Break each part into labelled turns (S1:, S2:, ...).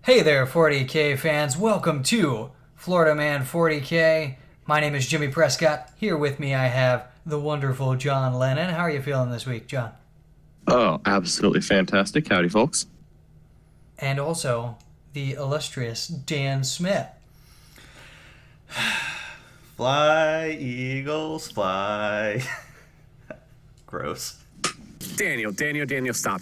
S1: Hey there, 40k fans. Welcome to FloridaMan40k. My name is Jimmy Prescott. Here with me I have the wonderful John Lennon. How are you feeling this week, John?
S2: Oh, absolutely fantastic. Howdy, folks.
S1: And also the illustrious Dan Smith.
S3: Fly, eagles, fly. Gross.
S4: Daniel, stop.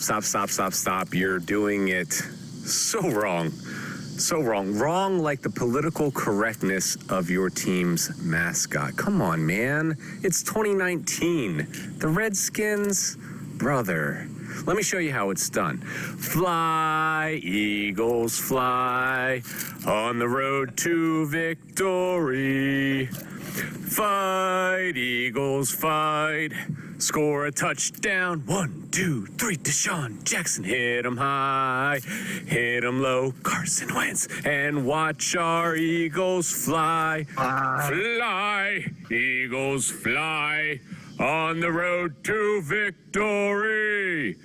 S4: You're doing it so wrong. So wrong. Wrong like the political correctness of your team's mascot. Come on, man. It's 2019. The Redskins, brother. Let me show you how it's done. Fly, eagles, fly, on the road to victory. Fight, eagles, fight. Score a touchdown. 1, 2, 3. Deshaun Jackson hit 'em high, hit 'em low. Carson Wentz, and watch our eagles fly. Fly, eagles fly, on the road to victory.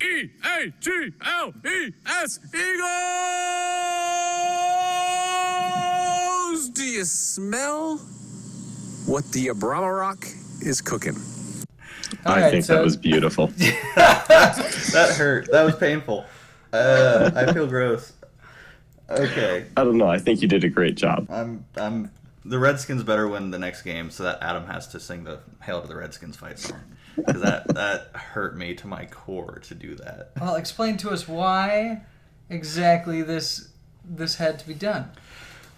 S4: Eagles, Eagles. Do you smell what the Abramarok is cooking?
S2: I think that was beautiful.
S3: That hurt. That was painful. I feel gross. Okay.
S2: I don't know. I think you did a great job.
S3: The Redskins better win the next game, so that Adam has to sing the "Hail to the Redskins" fight song. Because that hurt me to my core to do that.
S1: Well, explain to us why exactly this had to be done.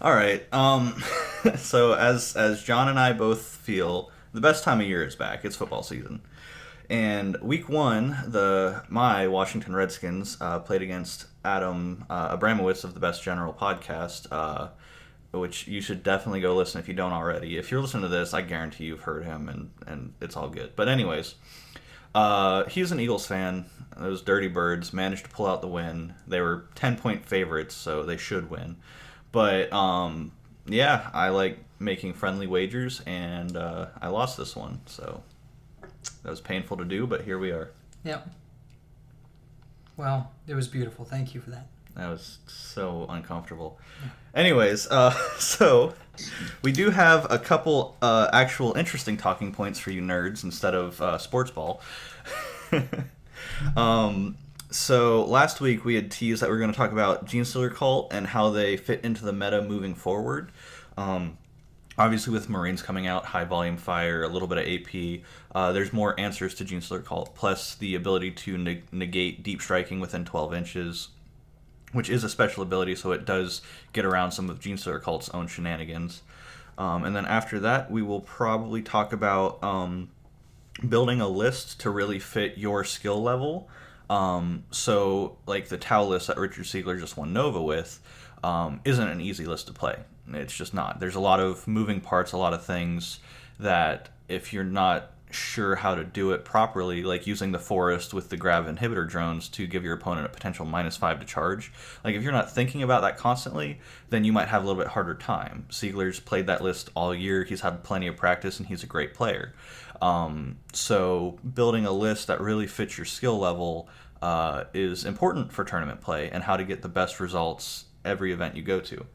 S3: All right. So as John and I both feel, the best time of year is back. It's football season. And week one, my Washington Redskins played against Adam Abramowitz of the Best General podcast, which you should definitely go listen if you don't already. If you're listening to this, I guarantee you've heard him, and it's all good. But anyways, he's an Eagles fan. Those Dirty Birds managed to pull out the win. They were 10-point favorites, so they should win. But yeah, I like making friendly wagers, and I lost this one, so that was painful to do, but here we are.
S1: Yep. Well, it was beautiful. Thank you for that.
S3: That was so uncomfortable. Anyways, so we do have a couple actual interesting talking points for you nerds instead of sports ball. So last week we had teased that we were going to talk about Gene Stealer Cult and how they fit into the meta moving forward. Obviously with Marines coming out, high volume fire, a little bit of AP, there's more answers to Gene Stealer Cult, plus the ability to negate deep striking within 12 inches, which is a special ability, so it does get around some of Gene Stealer Cult's own shenanigans. And then after that, we will probably talk about building a list to really fit your skill level. So like the Tau list that Richard Siegler just won Nova with isn't an easy list to play. It's just not. There's a lot of moving parts, a lot of things that if you're not sure how to do it properly, like using the forest with the grav inhibitor drones to give your opponent a potential -5 to charge, like if you're not thinking about that constantly, then you might have a little bit harder time. Siegler's played that list all year. He's had plenty of practice, and he's a great player. So building a list that really fits your skill level is important for tournament play and how to get the best results every event you go to.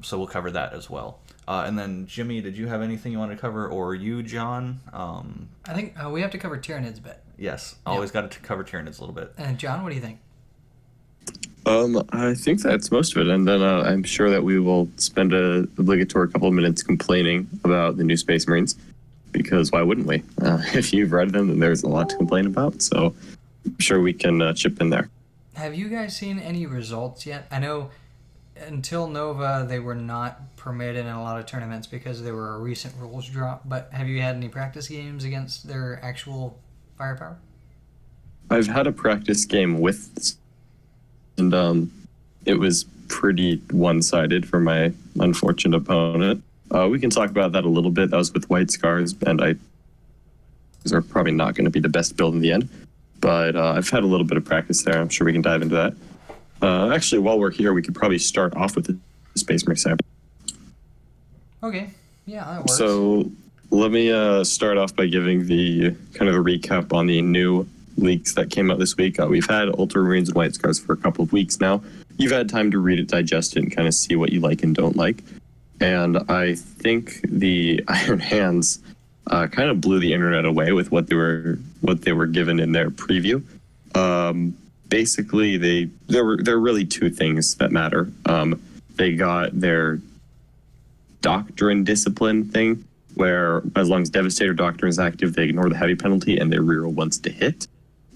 S3: So we'll cover that as well. And then, Jimmy, did you have anything you wanted to cover, or you, John?
S1: I think we have to cover Tyranids a bit.
S3: Yes, always got to cover Tyranids a little bit.
S1: And John, what do you think?
S2: I think that's most of it, and then I'm sure that we will spend an obligatory couple of minutes complaining about the new Space Marines, because why wouldn't we? If you've read them, then there's a lot to complain about, so I'm sure we can chip in there.
S1: Have you guys seen any results yet? I know until Nova, they were not permitted in a lot of tournaments because there were a recent rules drop, but have you had any practice games against their actual firepower?
S2: I've had a practice game with, and it was pretty one-sided for my unfortunate opponent. We can talk about that a little bit. That was with White Scars, and these are probably not going to be the best build in the end, but I've had a little bit of practice there. I'm sure we can dive into that. Actually, while we're here, we could probably start off with the Space Marine sample.
S1: Okay, yeah, that works.
S2: So let me start off by giving the kind of a recap on the new leaks that came out this week. We've had Ultramarines and White Scars for a couple of weeks now, you've had time to read it, digest it, and kind of see what you like and don't like. And I think the Iron Hands kind of blew the internet away with what they were given in their preview. Basically, there are really two things that matter. They got their doctrine discipline thing, where as long as Devastator Doctrine is active, they ignore the heavy penalty and they reroll once to hit.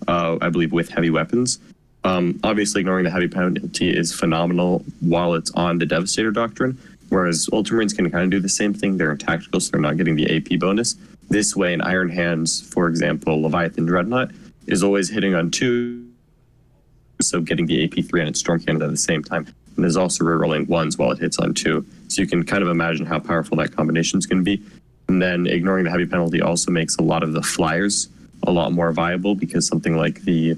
S2: I believe with heavy weapons. Obviously, ignoring the heavy penalty is phenomenal while it's on the Devastator Doctrine, whereas Ultramarines can kind of do the same thing. They're in tactical, so they're not getting the AP bonus. This way, in Iron Hands, for example, Leviathan Dreadnought is always hitting on 2, so getting the AP3 and its Storm Cannon at the same time. And is also rerolling 1s while it hits on 2. So you can kind of imagine how powerful that combination is going to be. And then ignoring the heavy penalty also makes a lot of the flyers a lot more viable, because something like the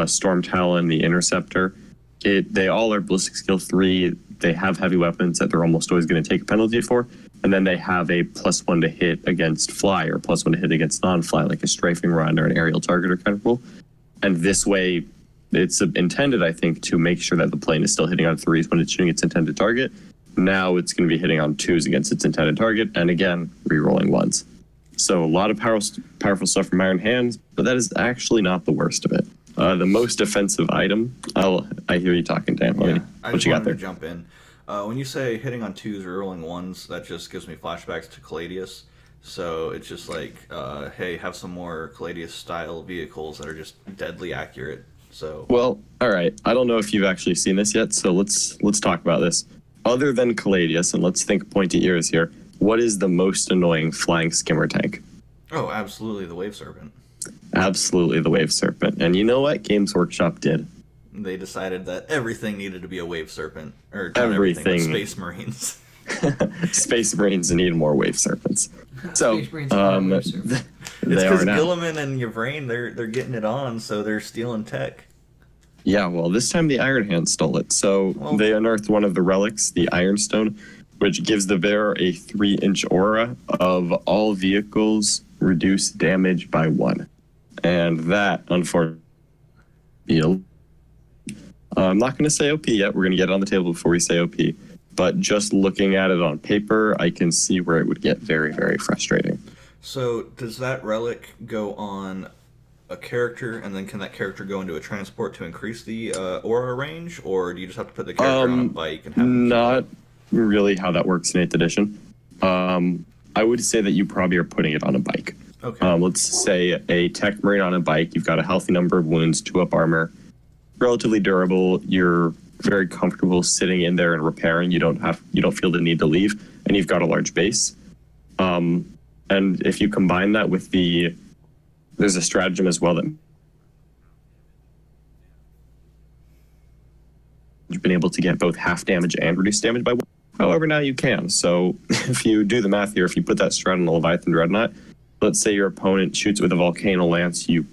S2: Storm Talon, the Interceptor, they all are ballistic skill 3. They have heavy weapons that they're almost always going to take a penalty for, and then they have a +1 to hit against fly or +1 to hit against non-fly, like a strafing run or an aerial targeter kind of rule. And this way, it's intended, I think, to make sure that the plane is still hitting on 3s when it's shooting its intended target. Now it's going to be hitting on 2s against its intended target, and again, re-rolling 1s. So a lot of powerful stuff from Iron Hands, but that is actually not the worst of it. The most offensive item, I hear you talking, Dan.
S3: Yeah, I
S2: what
S3: just
S2: you got
S3: wanted
S2: there?
S3: to jump in. When you say hitting on 2s or rolling 1s, that just gives me flashbacks to Caladius. So it's just like, hey, have some more Caladius-style vehicles that are just deadly accurate. So
S2: Well, all right. I don't know if you've actually seen this yet, so let's talk about this. Other than Caladius, and let's think pointy ears here, what is the most annoying flying skimmer tank?
S3: oh, absolutely, the Wave Serpent.
S2: Absolutely the Wave Serpent. And you know what Games Workshop did?
S3: They decided that everything needed to be a Wave Serpent, or not
S2: Everything.
S3: but Space Marines.
S2: Space Marines need more Wave Serpents. So,
S1: Space Marines are Wave Serpents.
S3: It's
S2: they
S3: because
S2: are now.
S3: Gilliman and Yvrain, they're getting it on, so they're stealing tech.
S2: Yeah, well, this time the Iron Hand stole it. So
S3: Well-
S2: they unearthed one of the relics, the Ironstone, which gives the bearer a 3-inch aura of all vehicles reduce damage by 1. And that, unfortunately, I'm not going to say OP yet. We're going to get it on the table before we say OP. But just looking at it on paper, I can see where it would get very, very frustrating.
S3: So does that relic go on a character, and then can that character go into a transport to increase the aura range, or do you just have to put the character on a bike and have them
S2: Not really how that works in 8th edition. I would say that you probably are putting it on a bike.
S3: Okay.
S2: Let's say a tech marine on a bike. You've got a healthy number of wounds, 2-up armor, relatively durable. You're very comfortable sitting in there and repairing. You don't feel the need to leave, and you've got a large base. And if you combine that with there's a stratagem as well that you've been able to get both half damage and reduce damage by 1. However, now you can. So if you do the math here, if you put that strat on the Leviathan Dreadnought, let's say your opponent shoots with a Volcano Lance, you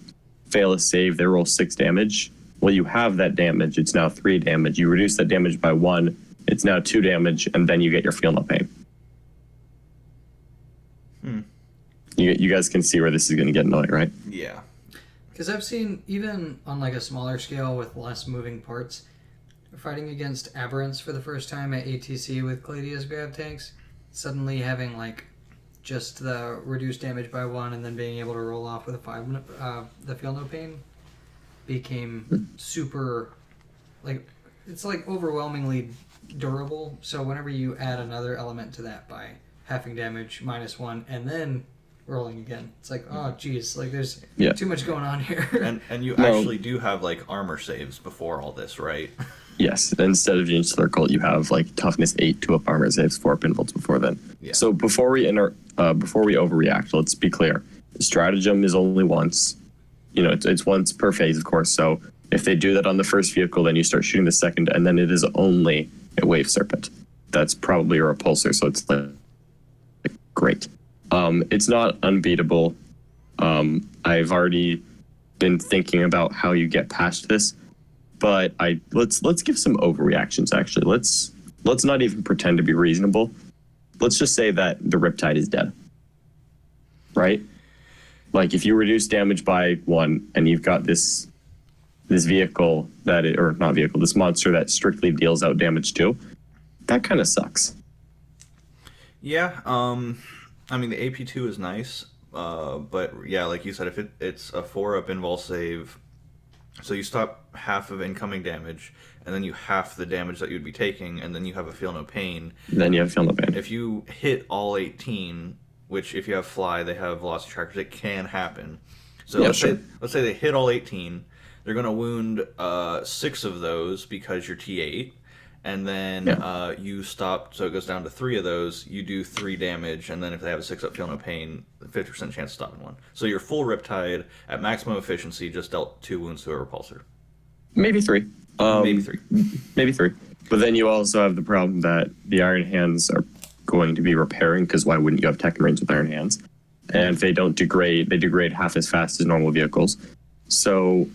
S2: fail a save, they roll 6 damage. Well, you have that damage. It's now 3 damage. You reduce that damage by 1. It's now 2 damage, and then you get your Feel No Pain. You guys can see where this is going to get annoying, right?
S3: Yeah.
S1: Because I've seen, even on like a smaller scale with less moving parts, fighting against Aberrants for the first time at ATC with Caladius grav tanks, suddenly having like just the reduced damage by 1 and then being able to roll off with a 5-minute, the Feel No Pain became super, like, it's like overwhelmingly durable. So whenever you add another element to that by halving damage -1 and then rolling again, it's like, oh geez, like there's too much going on here.
S3: And you actually do have like armor saves before all this, right?
S2: Yes. Instead of Insular Cult, you have like toughness 8 to up armor saves, 4 pinvolts before then.
S3: Yeah.
S2: So before we overreact, let's be clear. The stratagem is only once. You know, it's once per phase, of course. So if they do that on the first vehicle, then you start shooting the second, and then it is only a Wave Serpent. That's probably a repulsor, so it's like great. It's not unbeatable. I've already been thinking about how you get past this, but let's give some overreactions. Actually, let's not even pretend to be reasonable. Let's just say that the Riptide is dead, right? Like if you reduce damage by 1 and you've got this this vehicle or not vehicle, this monster that strictly deals out damage to, that kind of sucks.
S3: Yeah, I mean, the AP2 is nice, but yeah, like you said, if it's a 4-up invul save, so you stop half of incoming damage, and then you half the damage that you'd be taking, and then you have a feel no pain.
S2: Then you have feel no pain.
S3: If you hit all 18, which if you have fly, they have velocity trackers, it can happen. So
S2: Yeah,
S3: let's
S2: sure.
S3: say they hit all 18, they're going to wound 6 of those because you're T8. And then you stop, so it goes down to 3 of those. You do 3 damage, and then if they have a 6-up feel no pain, 50% chance of stopping 1. So your full Riptide at maximum efficiency just dealt 2 wounds to a repulsor.
S2: Maybe 3.
S3: Maybe 3.
S2: Maybe 3. But then you also have the problem that the Iron Hands are going to be repairing, because why wouldn't you have tech range with Iron Hands? And they don't degrade. They degrade half as fast as normal vehicles. So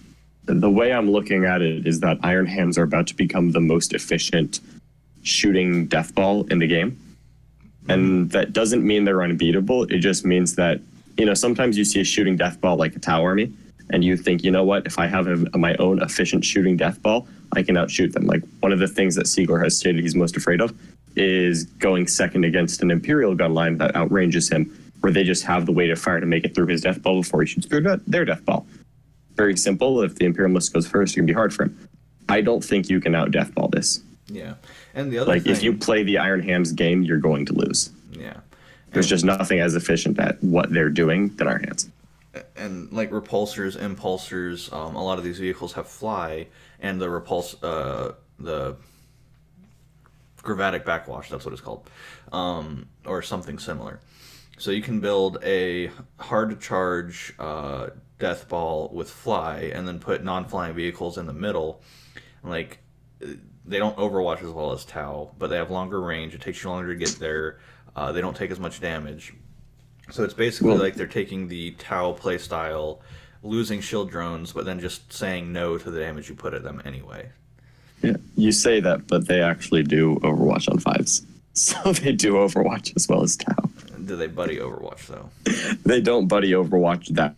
S2: the way I'm looking at it is that Iron Hands are about to become the most efficient shooting death ball in the game. And that doesn't mean they're unbeatable. It just means that, sometimes you see a shooting death ball like a Tau army, and you think, you know what, if I have my own efficient shooting death ball, I can outshoot them. Like, one of the things that Siegler has stated he's most afraid of is going second against an Imperial gun line that outranges him, where they just have the weight of fire to make it through his death ball before he shoots through their death ball. Very simple. If the Imperialist goes first, it can be hard for him. I don't think you can out-death ball this.
S3: Yeah. And the other thing...
S2: if you play the Iron Hands game, you're going to lose.
S3: Yeah.
S2: There's just nothing as efficient at what they're doing than Iron Hands.
S3: And like repulsors, impulsors, a lot of these vehicles have fly, and the the Gravatic Backwash, that's what it's called, or something similar. So you can build a hard-to-charge death ball with fly, and then put non-flying vehicles in the middle. Like, they don't overwatch as well as Tau, but they have longer range. It takes you longer to get there. They don't take as much damage. So it's basically like they're taking the Tau playstyle, losing shield drones, but then just saying no to the damage you put at them anyway.
S2: Yeah, you say that, but they actually do Overwatch on 5s. So they do Overwatch as well as Tau.
S3: Do they buddy Overwatch, though?
S2: They don't buddy Overwatch that.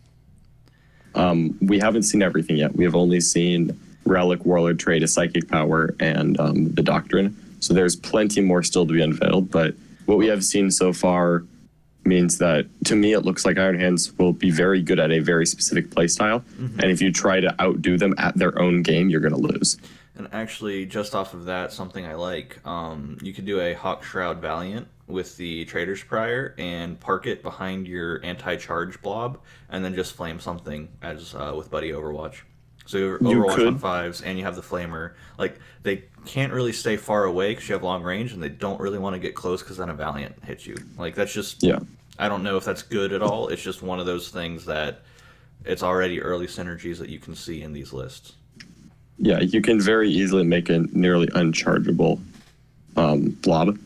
S2: We haven't seen everything yet. We have only seen Relic, Warlord Trait, a Psychic Power, and the Doctrine. So there's plenty more still to be unveiled, but what we have seen so far means that, to me, it looks like Iron Hands will be very good at a very specific playstyle, and if you try to outdo them at their own game, you're going to lose.
S3: And actually, just off of that, something I like, you could do a Hawk Shroud Valiant with the Trader's Prior and park it behind your anti-charge blob, and then just flame something as with Buddy Overwatch. So you're Overwatch on 5s, and you have the Flamer. Like, they can't really stay far away because you have long range, and they don't really want to get close because then a Valiant hits you. Like, that's just...
S2: Yeah.
S3: I don't know if that's good at all. It's just one of those things that it's already early synergies that you can see in these lists.
S2: Yeah, you can very easily make a nearly unchargeable blob.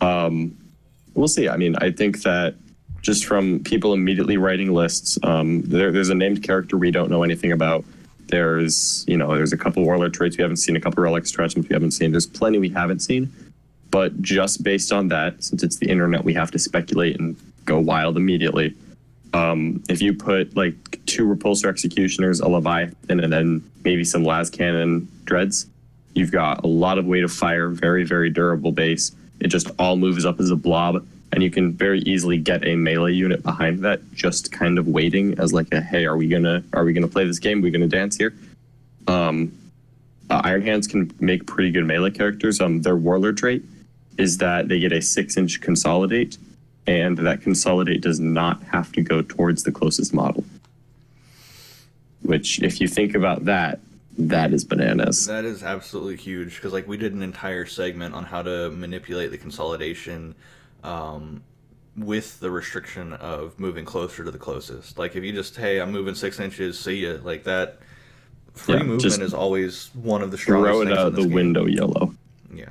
S2: We'll see. I mean, I think that just from people immediately writing lists, there's a named character we don't know anything about. There's a couple Warlord traits we haven't seen, a couple Relic stratagems we haven't seen. There's plenty we haven't seen. But just based on that, since it's the internet, we have to speculate and go wild immediately. If you put like 2 Repulsor Executioners, a Leviathan, and then maybe some Las Cannon Dreads, you've got a lot of weight of fire, very, very durable base. It just all moves up as a blob, and you can very easily get a melee unit behind that, just kind of waiting as like a, hey, are we gonna play this game? Are we gonna dance here? Iron Hands can make pretty good melee characters. Their Warlord trait is that they get a 6-inch consolidate, and that consolidate does not have to go towards the closest model. Which, if you think about that, that is bananas.
S3: That is absolutely huge, because like we did an entire segment on how to manipulate the consolidation with the restriction of moving closer to the closest. Like if you just, hey, I'm moving 6 inches, see ya, like that free movement is always one of the strongest
S2: throw it
S3: things
S2: out
S3: in this
S2: the
S3: game.
S2: window, yellow.
S3: Yeah.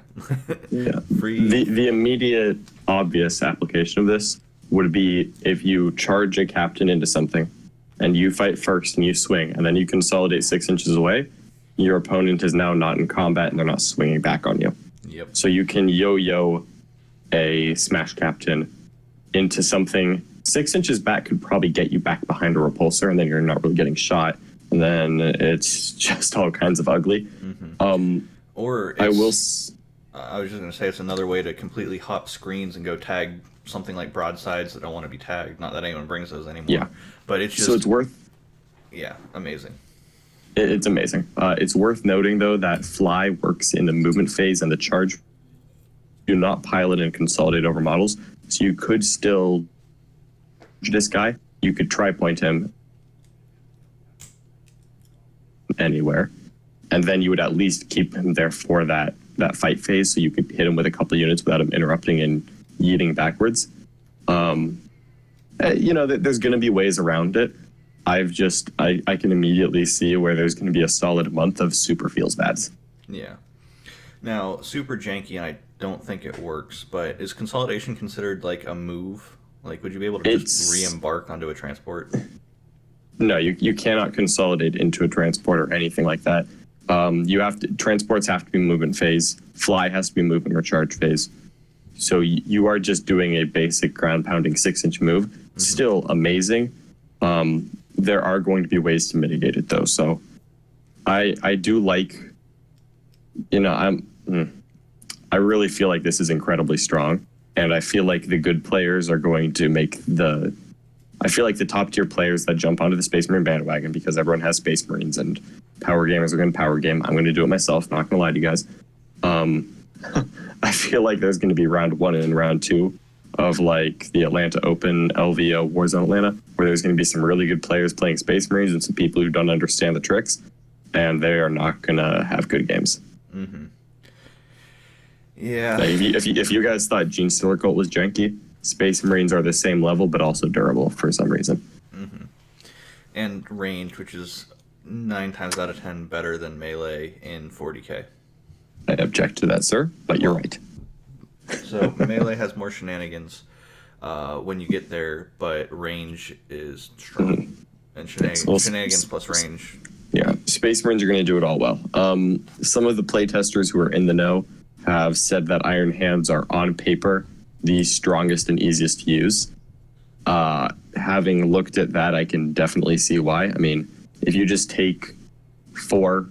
S2: Yeah.
S3: Free.
S2: The immediate obvious application of this would be if you charge a captain into something and you fight first and you swing and then you consolidate 6 inches away, your opponent is now not in combat and they're not swinging back on you.
S3: Yep.
S2: So you can yo-yo a smash captain into something 6 inches back could probably get you back behind a repulsor and then you're not really getting shot. and then it's just all kinds of ugly.
S3: Or
S2: I will.
S3: I was just going to say it's another way to completely hop screens and go tag something like broadsides that don't want to be tagged. Not that anyone brings those anymore.
S2: Yeah.
S3: But it's just...
S2: So it's worth...
S3: Yeah, amazing.
S2: It's amazing. It's worth noting, though, that fly works in the movement phase and the charge. Do not pilot and consolidate over models. So you could still... This guy, you could tri-point him anywhere. And then you would at least keep him there for that fight phase, so you could hit him with a couple units without him interrupting and yeeting backwards. There's going to be ways around it. I can immediately see where there's going to be a solid month of super feels bads.
S3: Yeah. Now, super janky, and I don't think it works, but is consolidation considered like a move? Like, would you be able to just re-embark onto a transport?
S2: No, you cannot consolidate into a transport or anything like that. Transports have to be movement phase. Fly has to be movement or charge phase. So you are just doing a basic ground pounding 6-inch move. Mm-hmm. Still amazing. There are going to be ways to mitigate it though. So I do like, I really feel like this is incredibly strong, and I feel like the good players are going to I feel like the top tier players that jump onto the Space Marine bandwagon, because everyone has Space Marines and power gamers are going to power game. I'm going to do it myself. Not going to lie to you guys. I feel like there's going to be round 1 and round 2 of like the Atlanta Open, LVO, Warzone Atlanta, where there's going to be some really good players playing Space Marines and some people who don't understand the tricks, and they are not going to have good games.
S3: Mm-hmm. Yeah.
S2: Like if you guys thought Gene Stealer Cult was janky, Space Marines are the same level, but also durable for some reason.
S3: Mm-hmm. And range, which is 9 times out of 10 better than melee in 40k.
S2: I object to that, sir, but you're right.
S3: So melee has more shenanigans when you get there, but range is strong. Mm-hmm. And shenanigans plus range.
S2: Yeah, Space Marines are going to do it all well. Some of the playtesters who are in the know have said that Iron Hands are on paper the strongest and easiest to use. Having looked at that, I can definitely see why. I mean, if you just take 4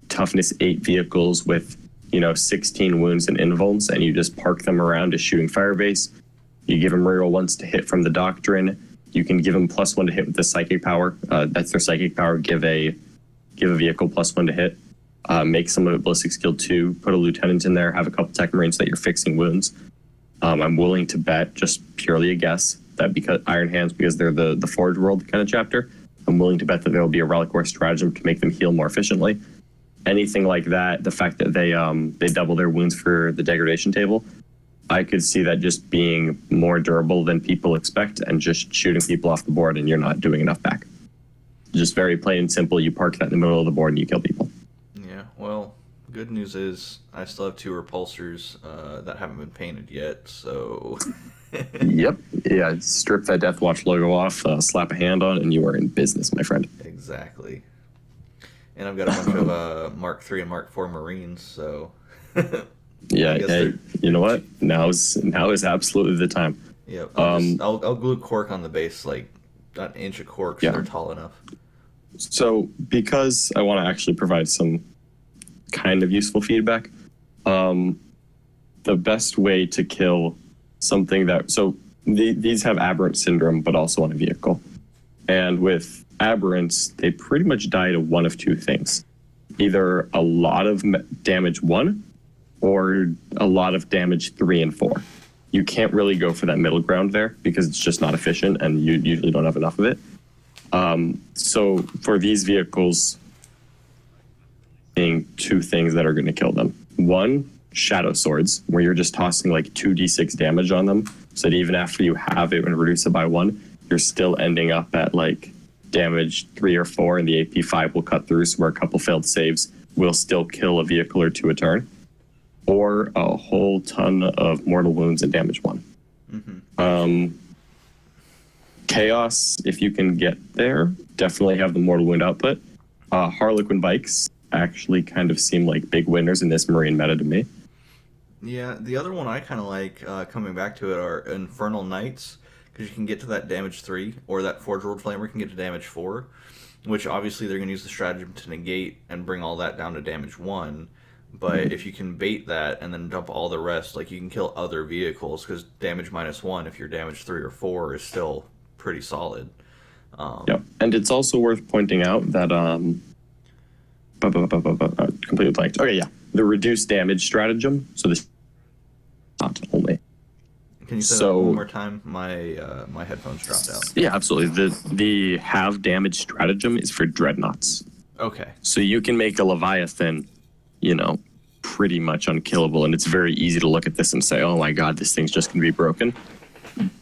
S2: toughness 8 vehicles with 16 wounds and invulns, and you just park them around a shooting firebase, you give them reroll once to hit from the doctrine. You can give them +1 to hit with the psychic power. That's their psychic power. Give a vehicle +1 to hit. Make some of it ballistic skill 2. Put a lieutenant in there. Have a couple tech marines that you're fixing wounds. I'm willing to bet, just purely a guess, that because Iron Hands, because they're the Forge World kind of chapter, I'm willing to bet that there will be a Relic War stratagem to make them heal more efficiently. Anything like that, the fact that they double their wounds for the degradation table, I could see that just being more durable than people expect and just shooting people off the board and you're not doing enough back. Just very plain and simple, you park that in the middle of the board and you kill people.
S3: Yeah, well, good news is I still have 2 repulsors that haven't been painted yet, so...
S2: Yep, yeah, strip that Death Watch logo off, slap a hand on, and you are in business, my friend.
S3: Exactly. And I've got a bunch of Mark III and Mark IV Marines, so...
S2: Yeah, hey, you know what? Now is absolutely the time.
S3: Yeah, I'll glue cork on the base, like an inch of cork, so they're tall enough.
S2: So, because I want to actually provide some kind of useful feedback, the best way to kill something that... So, these have aberrant syndrome, but also on a vehicle. And with aberrants, they pretty much die to one of 2 things. Either a lot of damage 1, or a lot of damage 3 and 4. You can't really go for that middle ground there because it's just not efficient and you usually don't have enough of it. So for these vehicles, being 2 things that are going to kill them. 1, shadow swords, where you're just tossing like 2d6 damage on them, so that even after you have it and reduce it by 1, you're still ending up at like damage 3 or 4, and the AP 5 will cut through, so where a couple failed saves will still kill a vehicle or 2 a turn. Or a whole ton of mortal wounds and damage 1. Mm-hmm. Chaos, if you can get there, definitely have the mortal wound output. Harlequin bikes actually kind of seem like big winners in this Marine meta to me.
S3: Yeah, the other one I kind of like, coming back to it, are Infernal Knights, because you can get to that damage 3, or that Forge World Flamer can get to damage 4. which obviously they're going to use the stratagem to negate and bring all that down to damage 1. But if you can bait that and then dump all the rest, like you can kill other vehicles, because damage -1 if you're damage 3 or 4 is still pretty solid.
S2: Yeah, and it's also worth pointing out that completely blanked. Okay, yeah, the reduced damage stratagem. So this not only.
S3: Can you say that one more time? My headphones dropped out.
S2: Yeah, absolutely. The halve damage stratagem is for dreadnoughts.
S3: Okay.
S2: So you can make a Leviathan, pretty much unkillable, and it's very easy to look at this and say, oh my god, this thing's just going to be broken.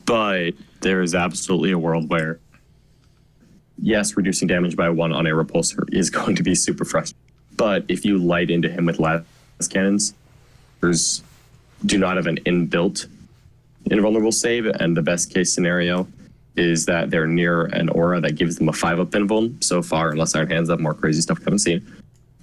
S2: But there is absolutely a world where, yes, reducing damage by 1 on a repulsor is going to be super frustrating. But if you light into him with las cannons, do not have an inbuilt invulnerable save, and the best case scenario is that they're near an aura that gives them a 5-up invuln so far, unless Iron Hands up more crazy stuff we haven't seen.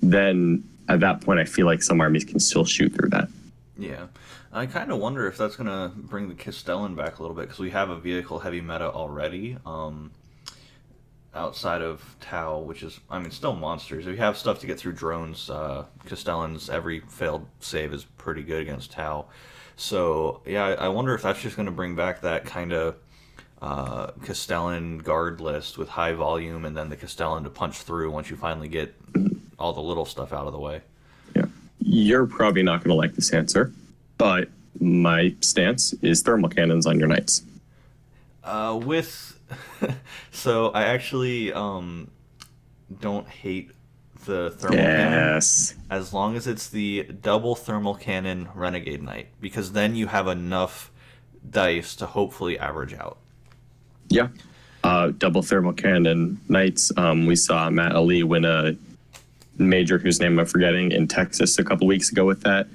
S2: Then at that point, I feel like some armies can still shoot through that.
S3: Yeah. I kind of wonder if that's going to bring the Castellan back a little bit, because we have a vehicle-heavy meta already, outside of Tau, which is, still monsters. If you have stuff to get through drones, Castellans, every failed save is pretty good against Tau. So, yeah, I wonder if that's just going to bring back that kind of Castellan guard list with high volume, and then the Castellan to punch through once you finally get all the little stuff out of the way.
S2: Yeah. You're probably not going to like this answer, but my stance is thermal cannons on your knights.
S3: So I actually don't hate the thermal cannon, as long as it's the double thermal cannon renegade knight, because then you have enough dice to hopefully average out.
S2: Yeah. Double thermal cannon knights. We saw Matt Ali win a major whose name I'm forgetting in Texas a couple weeks ago with that.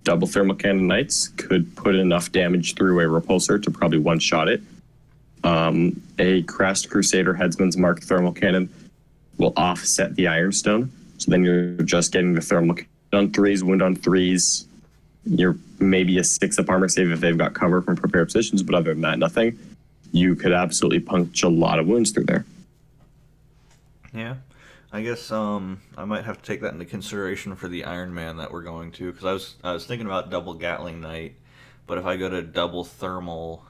S2: Double thermal cannon knights could put enough damage through a repulsor to probably one-shot it. A Crest Crusader Headsman's Mark thermal cannon will offset the Ironstone, so then you're just getting the thermal cannon on 3s, wound on 3s. You're maybe a 6-up armor save if they've got cover from prepared positions, but other than that, nothing. You could absolutely punch a lot of wounds through there.
S3: Yeah. I guess I might have to take that into consideration for the Iron Man that we're going to, because I was thinking about double Gatling Knight, but if I go to double thermal,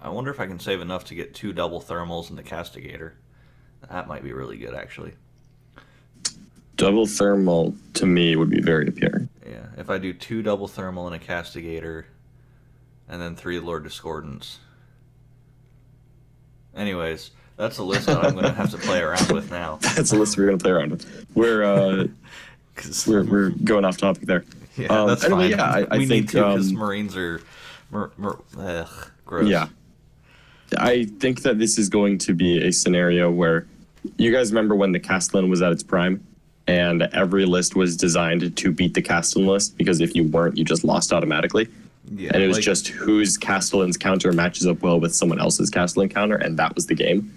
S3: I wonder if I can save enough to get 2 double thermals in the Castigator. That might be really good, actually.
S2: Double thermal, to me, would be very appealing.
S3: Yeah, if I do 2 double thermal in a Castigator, and then 3 Lord Discordants. Anyways, that's a list that I'm going to have to play around with now.
S2: That's a list we're going to play around with. We're going off topic there.
S3: Yeah, that's
S2: anyway,
S3: fine.
S2: Yeah, I
S3: we
S2: think
S3: need to, because Marines are gross.
S2: Yeah. I think that this is going to be a scenario where, you guys remember when the Castellan was at its prime, and every list was designed to beat the Castellan list, because if you weren't, you just lost automatically. Yeah, and it was just whose Castellan's counter matches up well with someone else's Castellan counter, and that was the game.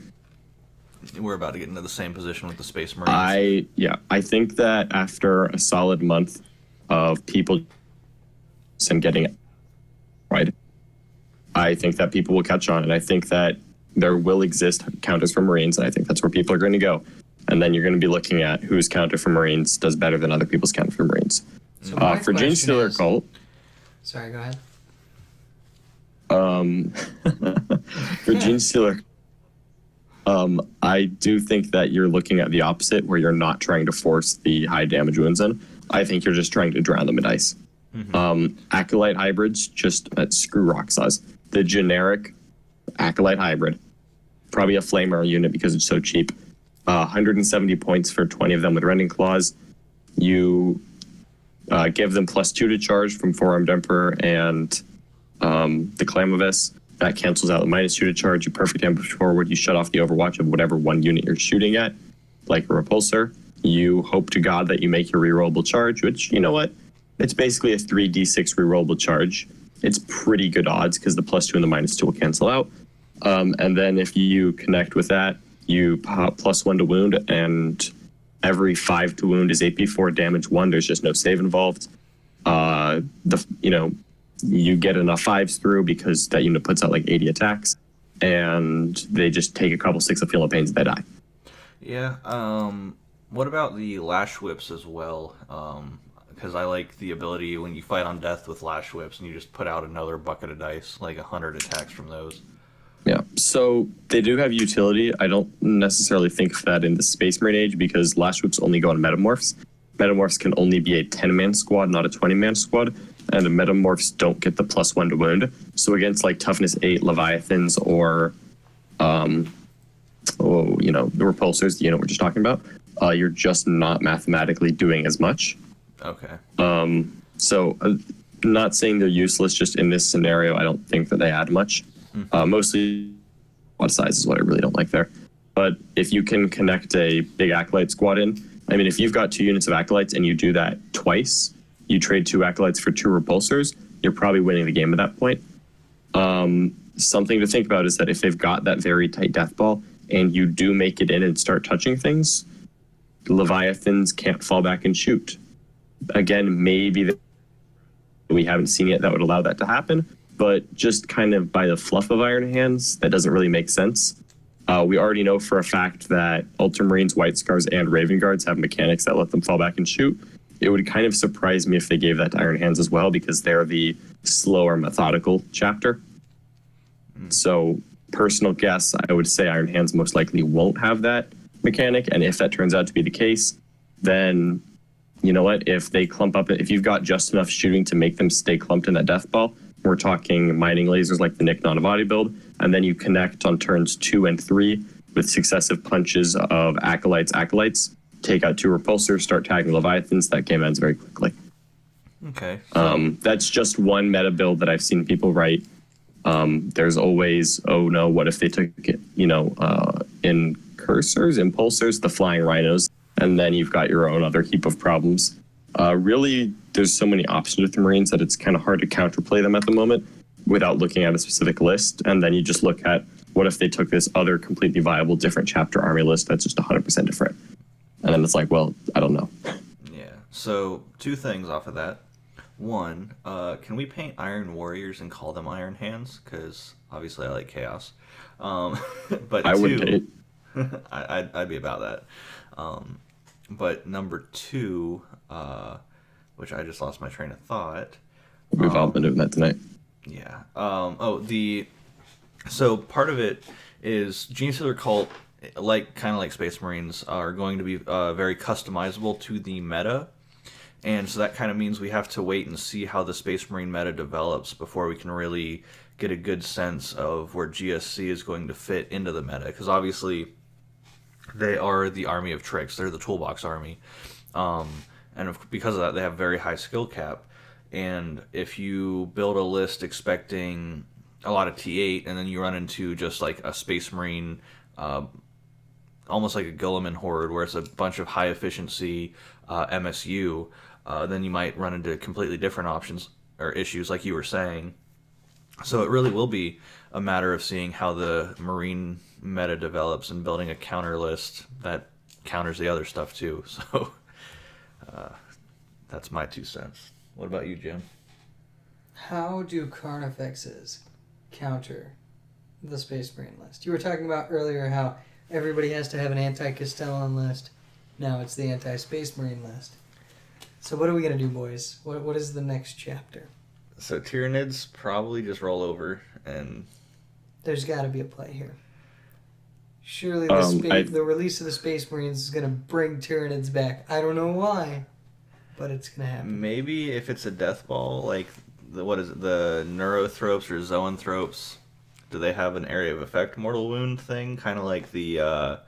S3: We're about to get into the same position with the Space Marines.
S2: I think that after a solid month of people and getting it right, I think that people will catch on, and I think that there will exist counters for Marines, and I think that's where people are going to go. And then you're going to be looking at whose counter for Marines does better than other people's counter for Marines.
S1: So
S2: for Genestealer Cult...
S1: Sorry, go ahead.
S2: For Genestealer, I do think that you're looking at the opposite, where you're not trying to force the high damage wounds in. I think you're just trying to drown them in ice. Mm-hmm. Acolyte hybrids, just screw rock saws. The generic Acolyte hybrid, probably a flamer unit because it's so cheap. 170 points for 20 of them with Rending Claws. You give them +2 to charge from Four-Armed Emperor and the Clamovis. That cancels out the -2 to charge. You perfect ambush forward. You shut off the overwatch of whatever one unit you're shooting at, like a repulsor. You hope to God that you make your rerollable charge, which, you know what? It's basically a 3d6 rerollable charge. It's pretty good odds because the +2 and the -2 will cancel out. And then if you connect with that, you pop +1 to wound, and every 5 to wound is 8p4 damage 1. There's just no save involved. You get enough 5s through because that unit puts out like 80 attacks, and they just take a couple 6 of Feel No Pains and they die.
S3: Yeah. What about the lash whips as well? Because I like the ability when you fight on death with lash whips and you just put out another bucket of dice, like 100 attacks from those.
S2: Yeah, so they do have utility. I don't necessarily think of that in the Space Marine Age because Lash Whips only go on Metamorphs. Metamorphs can only be a 10-man squad, not a 20-man squad, and the Metamorphs don't get the +1 to wound. So against like Toughness 8 Leviathans or, the Repulsors, the unit we're just talking about, you're just not mathematically doing as much.
S3: Okay.
S2: So not saying they're useless, just in this scenario, I don't think that they add much. Mostly squad size is what I really don't like there. But if you can connect a big Acolyte squad in, I mean, if you've got 2 units of Acolytes and you do that twice, you trade 2 Acolytes for 2 Repulsors, you're probably winning the game at that point. Something to think about is that if they've got that very tight death ball and you do make it in and start touching things, Leviathans can't fall back and shoot. Again, maybe we haven't seen yet that would allow that to happen. But just kind of by the fluff of Iron Hands, that doesn't really make sense. We already know for a fact that Ultramarines, White Scars, and Raven Guards have mechanics that let them fall back and shoot. It would kind of surprise me if they gave that to Iron Hands as well, because they're the slower, methodical chapter. So, personal guess, I would say Iron Hands most likely won't have that mechanic, and if that turns out to be the case, then, you know what, if they clump up, if you've got just enough shooting to make them stay clumped in that death ball, we're talking mining lasers like the Nick Nanavati build, and then you connect on turns 2 and 3 with successive punches of Acolytes, take out 2 Repulsors, start tagging Leviathans. That game ends very quickly.
S3: Okay.
S2: That's just one meta build that I've seen people write. There's always, oh no, what if they took it, in Cursors, Impulsors, the Flying Rhinos, and then you've got your own other heap of problems. Really, there's so many options with the Marines that it's kind of hard to counterplay them at the moment without looking at a specific list. And then you just look at what if they took this other completely viable different chapter army list that's just 100% different. And then it's like, well, I don't know.
S3: Yeah. So 2 things off of that. One, can we paint Iron Warriors and call them Iron Hands? Because obviously I like chaos. But
S2: I
S3: 2,
S2: would date.
S3: I'd be about that. But number 2, which I just lost my train of thought.
S2: We've all been doing that tonight.
S3: Yeah. So part of it is Genestealer Cult, kind of like Space Marines, are going to be very customizable to the meta. And so that kind of means we have to wait and see how the Space Marine meta develops before we can really get a good sense of where GSC is going to fit into the meta. Because obviously they are the army of tricks. They're the toolbox army. Because of that, they have very high skill cap. And if you build a list expecting a lot of T8 and then you run into just like a Space Marine, almost like a Guilliman Horde, where it's a bunch of high efficiency MSU, then you might run into completely different options or issues, like you were saying. So it really will be a matter of seeing how the Marine meta develops and building a counter list that counters the other stuff too. So that's my 2 cents. What about you, Jim?
S1: How do Carnifexes counter the Space Marine list? You were talking about earlier how everybody has to have an anti-Castellan list. Now it's the anti-Space Marine list. So what are we going to do, boys? What is the next chapter?
S3: So Tyranids probably just roll over, and
S1: There's got to be a play here. Surely the release of the Space Marines is going to bring Tyranids back. I don't know why, but it's going to happen.
S3: maybe if it's a death ball, like the Neurothropes or Zoanthropes, do they have an area of effect mortal wound thing, kind of like the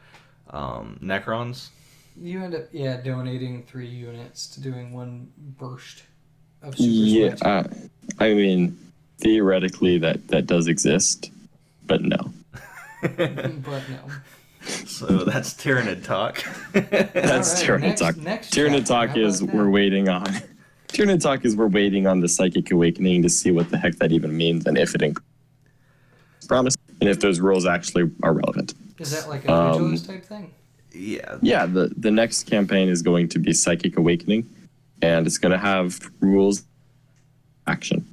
S3: Necrons?
S1: You end up, donating 3 units to doing 1 burst of super
S2: Yeah,
S1: sweat.
S2: I mean, theoretically that does exist, but no.
S1: But no.
S3: So that's Tyranid talk.
S2: That's
S1: All right,
S2: Tyranid talk.
S1: next
S2: Tyranid
S1: chapter,
S2: talk
S1: how
S2: is
S1: about that?
S2: we're waiting on. Tyranid talk is we're waiting on the Psychic Awakening to see what the heck that even means and if it promise and if those rules actually are relevant.
S1: Is that like a vigilance type thing?
S3: Yeah.
S2: Yeah, the next campaign is going to be Psychic Awakening, and it's going to have rules action.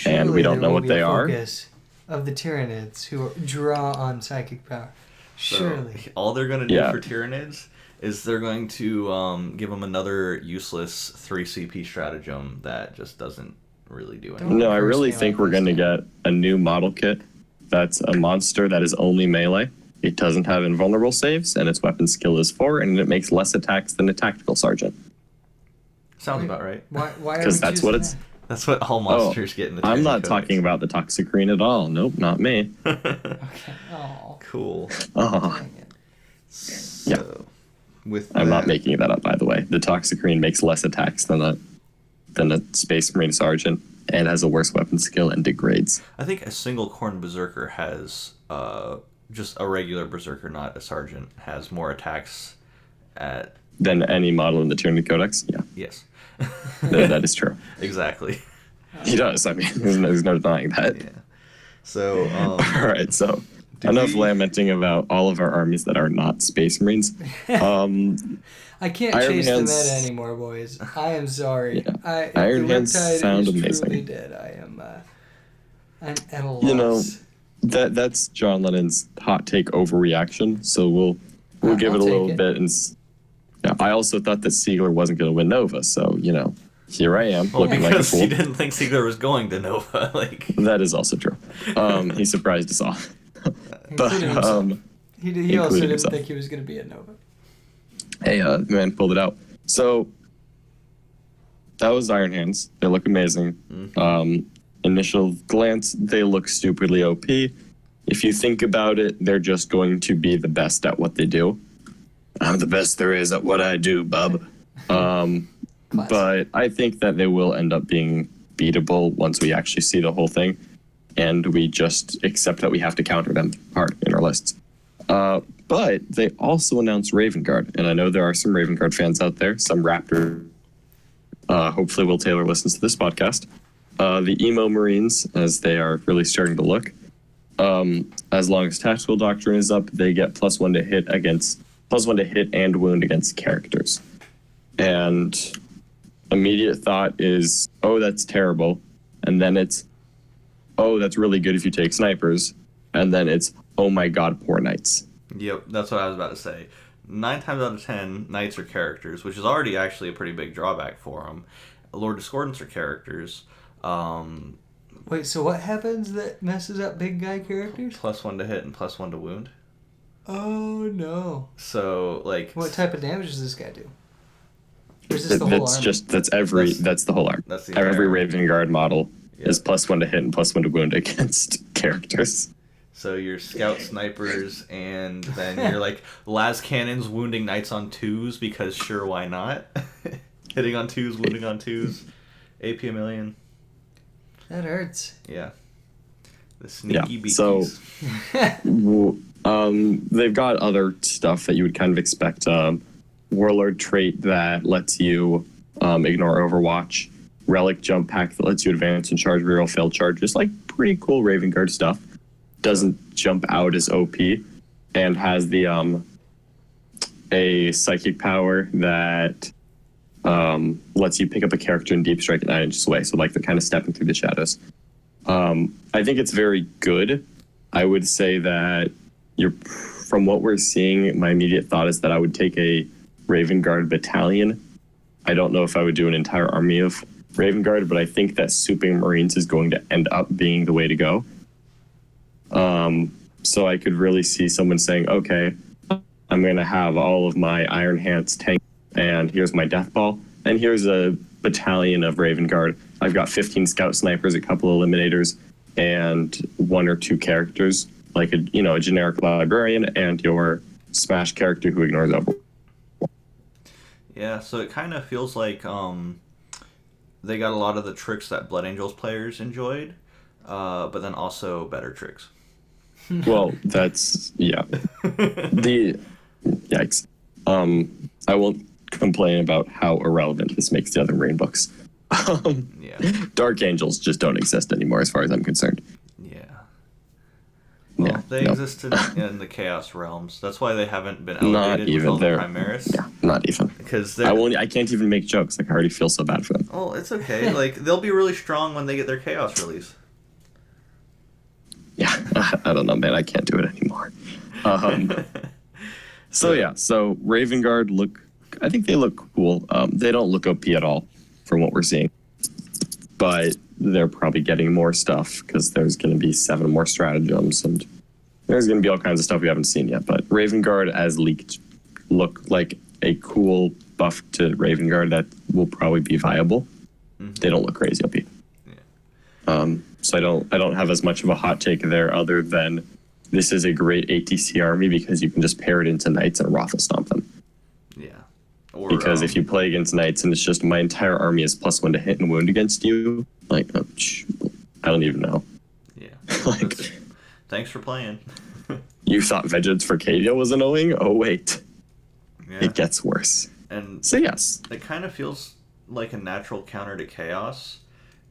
S2: And we don't know what they are.
S1: Focus of the Tyranids who draw on psychic power.
S3: So
S1: Surely.
S3: all they're going to do
S2: Yeah.
S3: for Tyranids is they're going to give them another useless 3 CP stratagem that just doesn't really do anything.
S2: No, I
S1: curse
S2: really
S1: me
S2: think
S1: like
S2: we're
S1: this,
S2: going to
S1: Dan.
S2: get a new model kit that's a monster that is only melee. It doesn't have invulnerable saves, and its weapon skill is 4, and it makes less attacks than a tactical sergeant.
S3: Sounds
S1: Wait.
S3: about right.
S1: Why are we
S2: Because that's what
S1: choosing
S2: it's.
S3: That's what all monsters get in the
S2: I'm
S3: Tyranid
S2: not
S3: Codex.
S2: talking about the toxic green at all. Nope, not me.
S1: that? Okay. Oh,
S3: Cool.
S2: Oh,
S1: dang it.
S3: So, with
S2: I'm not
S3: that-
S2: making that up, by the way. The toxic green makes less attacks than a Space Marine sergeant, and has a worse weapon skill and degrades.
S3: I think a single Khorne Berserker has just a regular Berserker, not a sergeant, has more attacks at.
S2: Than any model in the Tyranid Codex. Yeah,
S3: Yes.
S2: that is true.
S3: Exactly.
S2: He does. I mean, there's no denying that.
S3: Yeah. So,
S2: All right, so
S3: Do
S2: enough
S3: we-
S2: lamenting about all of our armies that are not Space Marines.
S1: I can't
S2: Iron
S1: chase
S2: Hands-
S1: the meta anymore, boys. I am sorry.
S2: Yeah. Iron
S1: the
S2: Hands
S1: Riptide
S2: sound
S1: is
S2: amazing.
S1: truly dead. I'm at a loss.
S2: You know, that's John Lennon's hot take overreaction. So we'll give
S1: I'll
S2: it a little
S1: take it.
S2: bit. And yeah, I also thought that Siegler wasn't going to win Nova. So here I am
S3: well,
S2: looking like a
S3: because he
S2: fool.
S3: didn't think Siegler was going to Nova. Like,
S2: That is also true. He surprised us all. But
S1: Including himself. He
S2: including
S1: also didn't
S2: himself.
S1: think he was going to be at Nova.
S2: hey, man, pulled it out. So that was Iron Hands. They look amazing. Initial glance, they look stupidly OP. If you think about it, they're just going to be the best at what they do. I'm the best there is at what I do, bub. But I think that they will end up being beatable once we actually see the whole thing, and we just accept that we have to counter them hard in our lists. But they also announced Raven Guard, and I know there are some Raven Guard fans out there, some Raptor. Hopefully Will Taylor listens to this podcast. The Emo Marines, as they are really starting to look. As long as Tactical Doctrine is up, they get +1 to hit and wound against characters. And immediate thought is, oh, that's terrible. And then it's, oh, that's really good if you take snipers. And then it's, oh my god, poor knights.
S3: yep, that's what I was about to say. 9 times out of 10, knights are characters, which is already actually a pretty big drawback for them. Lord Discordants are characters.
S1: Wait, so what happens that messes up big guy characters?
S3: +1 to hit and +1 to wound.
S1: Oh no!
S3: So, like,
S1: What type of damage does this guy do? Or is this the whole
S2: That's
S1: army?
S2: that's the whole arm.
S3: That's the entire
S2: Every
S3: army.
S2: Raven Guard model
S3: Yeah.
S2: is +1 to hit and +1 to wound against characters.
S3: So your scout snipers, and then you're like las cannons wounding knights on 2s because sure, why not? Hitting on 2s, wounding on 2s. AP a million.
S1: That hurts.
S3: Yeah. The sneaky
S2: Yeah,
S3: beakies.
S2: so- They've got other stuff that you would kind of expect. Warlord trait that lets you ignore Overwatch. Relic jump pack that lets you advance and charge reroll failed charges. Like pretty cool Raven Guard stuff. Doesn't jump out as OP, and has the a psychic power that lets you pick up a character in deep strike at 9 inches away. So like they're kind of stepping through the shadows. I think it's very good. I would say that from what we're seeing, my immediate thought is that I would take a Raven Guard battalion. I don't know if I would do an entire army of Raven Guard, but I think that souping Marines is going to end up being the way to go. So I could really see someone saying, okay, I'm going to have all of my Iron Hands tank, and here's my Death Ball, and here's a battalion of Raven Guard. I've got 15 Scout Snipers, a couple Eliminators, and 1 or 2 characters, like a generic Librarian and your Smash character who ignores Overwatch.
S3: Yeah, so it kind of feels like they got a lot of the tricks that Blood Angels players enjoyed, but then also better tricks.
S2: Well, that's yikes. I won't complain about how irrelevant this makes the other Marine books.
S3: Yeah.
S2: Dark Angels just don't exist anymore, as far as I'm concerned.
S3: Yeah. Well,
S2: Yeah,
S3: they
S2: no.
S3: existed in the Chaos Realms. That's why they haven't been
S2: Not
S3: elevated with
S2: even
S3: all the
S2: there.
S3: Primaris.
S2: Yeah, not even.
S3: Because they're...
S2: I can't even make jokes. Like I already feel so bad for them.
S3: Oh, it's okay. Like, they'll be really strong when they get their Chaos release.
S2: Yeah, I don't know, man. I can't do it anymore. So Raven Guard I think they look cool. They don't look OP at all from what we're seeing. But they're probably getting more stuff because there's going to be 7 more stratagems and there's going to be all kinds of stuff we haven't seen yet. But Raven Guard, as leaked, look like a cool buff to Raven Guard that will probably be viable. They don't look crazy OP. Yeah. So I don't have as much of a hot take there other than this is a great ATC army because you can just pair it into knights and raffle stomp them.
S3: Yeah. Or,
S2: because if you play against knights and it's just my entire army is +1 to hit and wound against you, like, I don't even know.
S3: Yeah.
S2: Like,
S3: thanks for playing.
S2: You thought Vengeance for Cadia was annoying? Oh, wait.
S3: Yeah.
S2: It gets worse.
S3: And
S2: so, yes.
S3: It kind of feels like a natural counter to Chaos.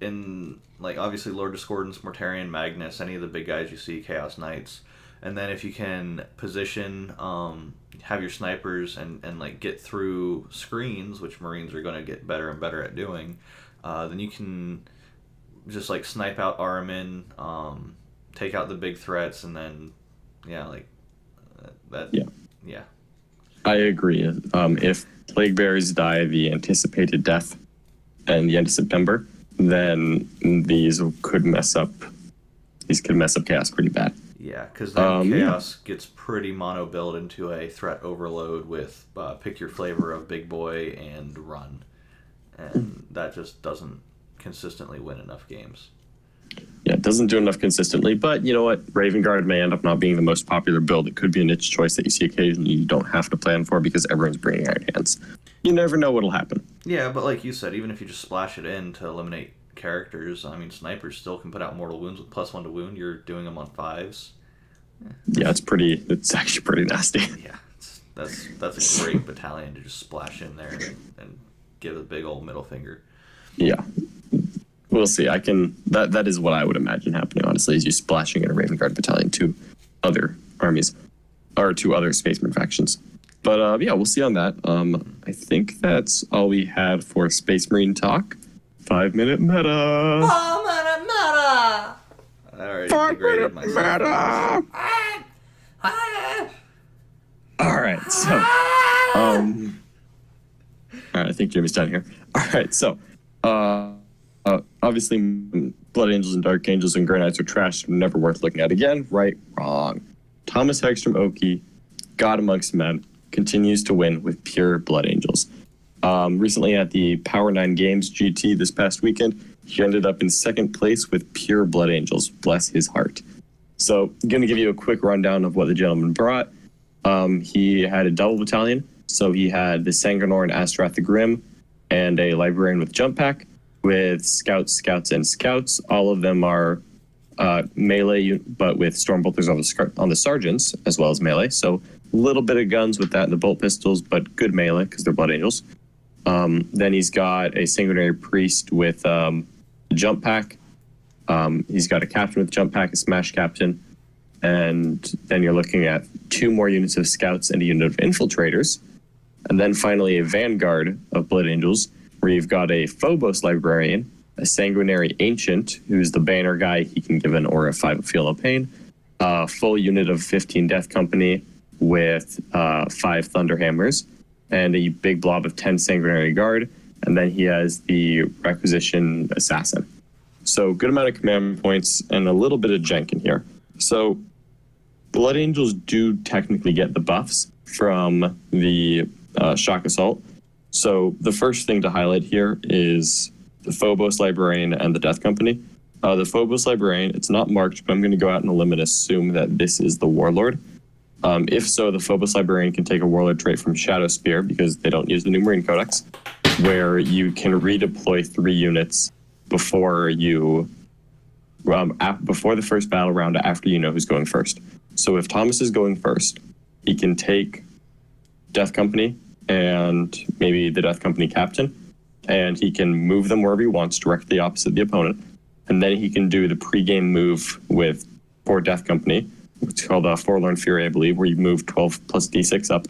S3: In, like, obviously Lord Discordance, Mortarion, Magnus, any of the big guys you see, Chaos Knights. And then if you can position, have your snipers and like get through screens, which Marines are going to get better and better at doing, then you can just like snipe out Aramin, take out the big threats, and then yeah.
S2: I agree. If Plague Bears die the anticipated death at the end of September, then these could mess up Chaos pretty bad.
S3: Yeah, because then Chaos gets pretty mono build into a threat overload with pick your flavor of big boy and run. And that just doesn't consistently win enough games.
S2: Yeah, it doesn't do enough consistently, but you know what? Raven Guard may end up not being the most popular build. It could be a niche choice that you see occasionally you don't have to plan for because everyone's bringing Iron Hands. You never know what'll happen.
S3: Yeah, but like you said, even if you just splash it in to eliminate characters, I mean, snipers still can put out mortal wounds with +1 to wound. You're doing them on 5s.
S2: Yeah, it's actually pretty nasty.
S3: Yeah, that's a great battalion to just splash in there and give a big old middle finger.
S2: Yeah. We'll see. That is what I would imagine happening, honestly, is you splashing in a Raven Guard battalion to other armies or to other Spaceman factions. But yeah, we'll see on that. I think that's all we had for Space Marine talk. 5-minute meta.
S1: 5-minute meta.
S3: I already degraded myself.
S2: Meta. All right, so all right, I think Jimmy's done here. All right, so obviously Blood Angels and Dark Angels and Grey Knights are trash, never worth looking at again. Right? Wrong. Thomas Hegstrom Oki, God Amongst Men, continues to win with pure Blood Angels. Recently at the Power 9 Games GT this past weekend, he ended up in 2nd place with pure Blood Angels. Bless his heart. So I'm going to give you a quick rundown of what the gentleman brought. He had a double battalion. So he had the Sangrenorn Astrath the Grim and a Librarian with Jump Pack with Scouts, and Scouts. All of them are melee, but with Stormbolters on the Sergeants, as well as melee. So a little bit of guns with that and the bolt pistols, but good melee because they're Blood Angels. Then he's got a Sanguinary Priest with Jump Pack. He's got a Captain with Jump Pack, a Smash Captain. And then you're looking at 2 more units of Scouts and a unit of Infiltrators. And then finally a Vanguard of Blood Angels, where you've got a Phobos Librarian, a Sanguinary Ancient, who's the banner guy. He can give an aura 5 of Feel No Pain, a full unit of 15 Death Company with 5 Thunderhammers, and a big blob of 10 Sanguinary Guard. And then he has the Requisition Assassin. So good amount of command points and a little bit of jank in here. So Blood Angels do technically get the buffs from the Shock Assault. So the first thing to highlight here is the Phobos Librarian and the Death Company. The Phobos Librarian, it's not marked, but I'm going to go out on a limb and assume that this is the Warlord. If so, the Phobos Librarian can take a Warlord trait from Shadow Spear because they don't use the new Marine Codex, where you can redeploy 3 units before before the first battle round after you know who's going first. So if Thomas is going first, he can take Death Company and maybe the Death Company Captain, and he can move them wherever he wants, directly opposite the opponent. And then he can do the pre-game move with 4 Death Company. It's called Forlorn Fury, I believe, where you move 12 plus D6 up.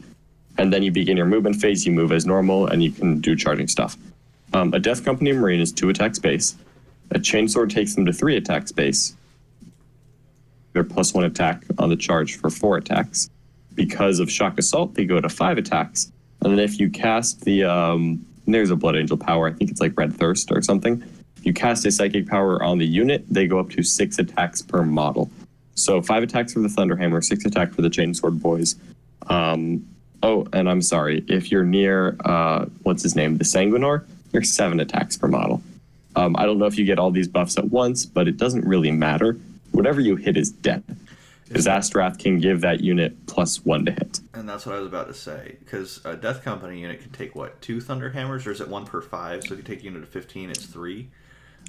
S2: And then you begin your movement phase, you move as normal, and you can do charging stuff. A Death Company Marine is 2 attack space. A Chainsword takes them to 3 attack space. their +1 attack on the charge for 4 attacks. Because of Shock Assault, they go to 5 attacks. And then if you cast the, there's a Blood Angel power, I think it's like Red Thirst or something. If you cast a Psychic power on the unit, they go up to 6 attacks per model. So 5 attacks for the Thunderhammer, 6 attack for the Chainsword Boys. Oh, and I'm sorry, if you're near, what's his name, the Sanguinor, you're 7 attacks per model. I don't know if you get all these buffs at once, but it doesn't really matter. Whatever you hit is dead. Because Astrath can give that unit +1 to hit.
S3: And that's what I was about to say. Because a Death Company unit can take, what, 2 Thunderhammers? Or is it 1 per 5? So if you take a unit of 15, it's 3?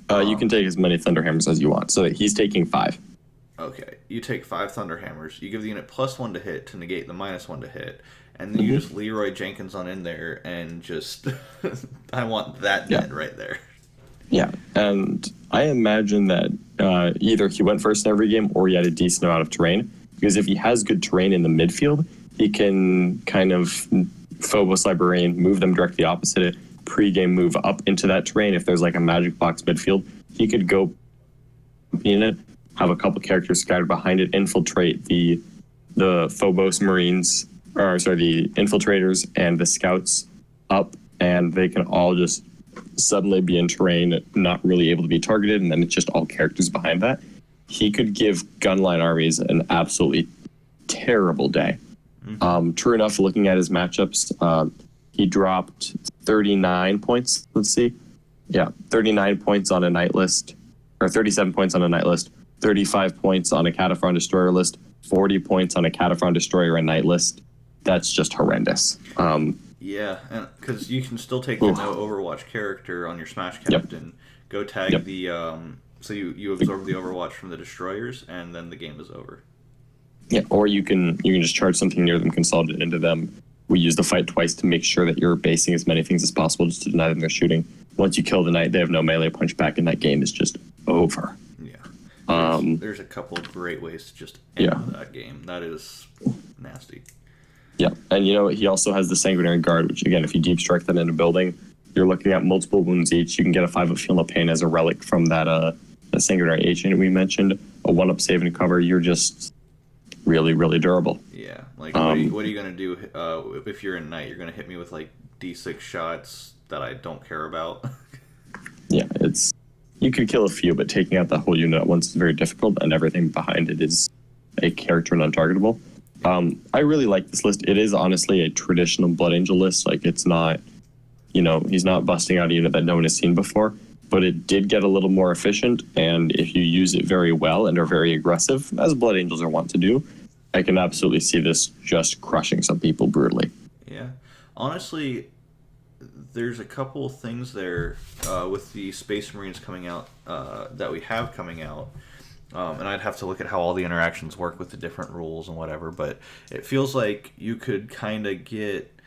S2: You can take as many Thunderhammers as you want. So he's taking 5.
S3: Okay. You take 5 Thunderhammers. You give the unit +1 to hit to negate the -1 to hit. And then you just Leroy Jenkins on in there and just... I want that dead right there.
S2: Yeah, and I imagine that either he went first in every game or he had a decent amount of terrain. Because if he has good terrain in the midfield, he can kind of Phobos Librarian, move them directly opposite it, pre-game move up into that terrain. If there's like a magic box midfield, he could go in it, have a couple characters scattered behind it, infiltrate the Phobos Marines, or sorry, the infiltrators and the scouts up, and they can all just suddenly be in terrain, not really able to be targeted, and then it's just all characters behind that. He could give gunline armies an absolutely terrible day. True enough, looking at his matchups, he dropped 39 points. Let's see. Yeah, 39 points on a night list, or 37 points on a night list, 35 points on a Cataphrone Destroyer list, 40 points on a Cataphrone Destroyer and night list. That's just horrendous.
S3: Yeah, and because you can still take the no Overwatch character on your Smash Captain, go tag the so you absorb the Overwatch from the destroyers, and then the game is over.
S2: Yeah, or you can just charge something near them, consolidate into them. We use the fight twice to make sure that you're basing as many things as possible just to deny them their shooting. Once you kill the knight, they have no melee punch back, and that game is just over.
S3: Yeah, there's a couple of great ways to just end that game. That is nasty.
S2: Yeah, and you know, he also has the Sanguinary Guard, which, again, if you deep strike that in a building, you're looking at multiple wounds each. You can get a 5 of Feel No Pain as a relic from that Sanguinary Agent we mentioned, a 1-up save and cover. You're just really, really durable.
S3: Yeah, like, what are you going to do if you're in Knight? You're going to hit me with, like, D6 shots that I don't care about?
S2: Yeah, you could kill a few, but taking out the whole unit at once is very difficult, and everything behind it is a character and untargetable. I really like this list. It is honestly a traditional Blood Angel list. Like, it's not, you know, he's not busting out a unit that no one has seen before, but it did get a little more efficient. And if you use it very well and are very aggressive, as Blood Angels are wont to do, I can absolutely see this just crushing some people brutally.
S3: Yeah. Honestly, there's a couple of things there with the Space Marines coming out that we have coming out. And I'd have to look at how all the interactions work with the different rules and whatever, but it feels like you could kind of get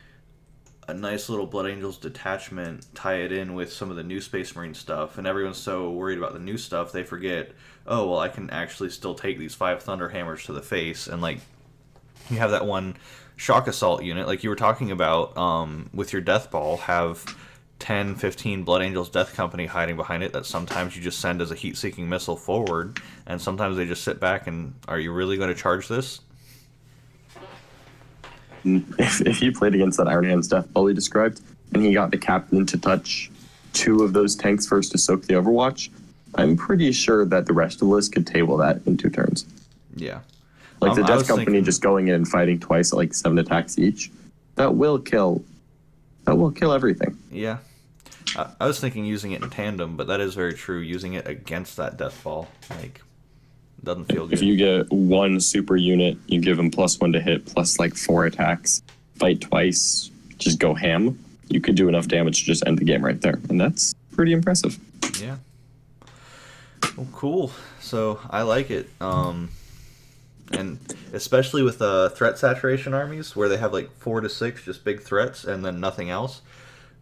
S3: a nice little Blood Angels detachment, tie it in with some of the new Space Marine stuff, and everyone's so worried about the new stuff, they forget, oh, well, I can actually still take these 5 Thunderhammers to the face, and, like, you have that one Shock Assault unit, like you were talking about, with your Death Ball, have 10, 15 Blood Angels Death Company hiding behind it that sometimes you just send as a heat-seeking missile forward, and sometimes they just sit back and, are you really going to charge this?
S2: If he played against that Iron Hands Death Ball he described, and he got the captain to touch 2 of those tanks first to soak the Overwatch, I'm pretty sure that the rest of the list could table that in 2 turns.
S3: Yeah.
S2: Like the Death Company just going in and fighting twice at like 7 attacks each, that will kill everything.
S3: Yeah. I was thinking using it in tandem, but that is very true. Using it against that Death Ball, like, doesn't feel good.
S2: If you get 1 super unit, you give him +1 to hit, plus like 4 attacks, fight twice, just go ham, you could do enough damage to just end the game right there. And that's pretty impressive.
S3: Yeah. Well, cool. So I like it. And especially with threat saturation armies, where they have like 4 to 6 just big threats and then nothing else.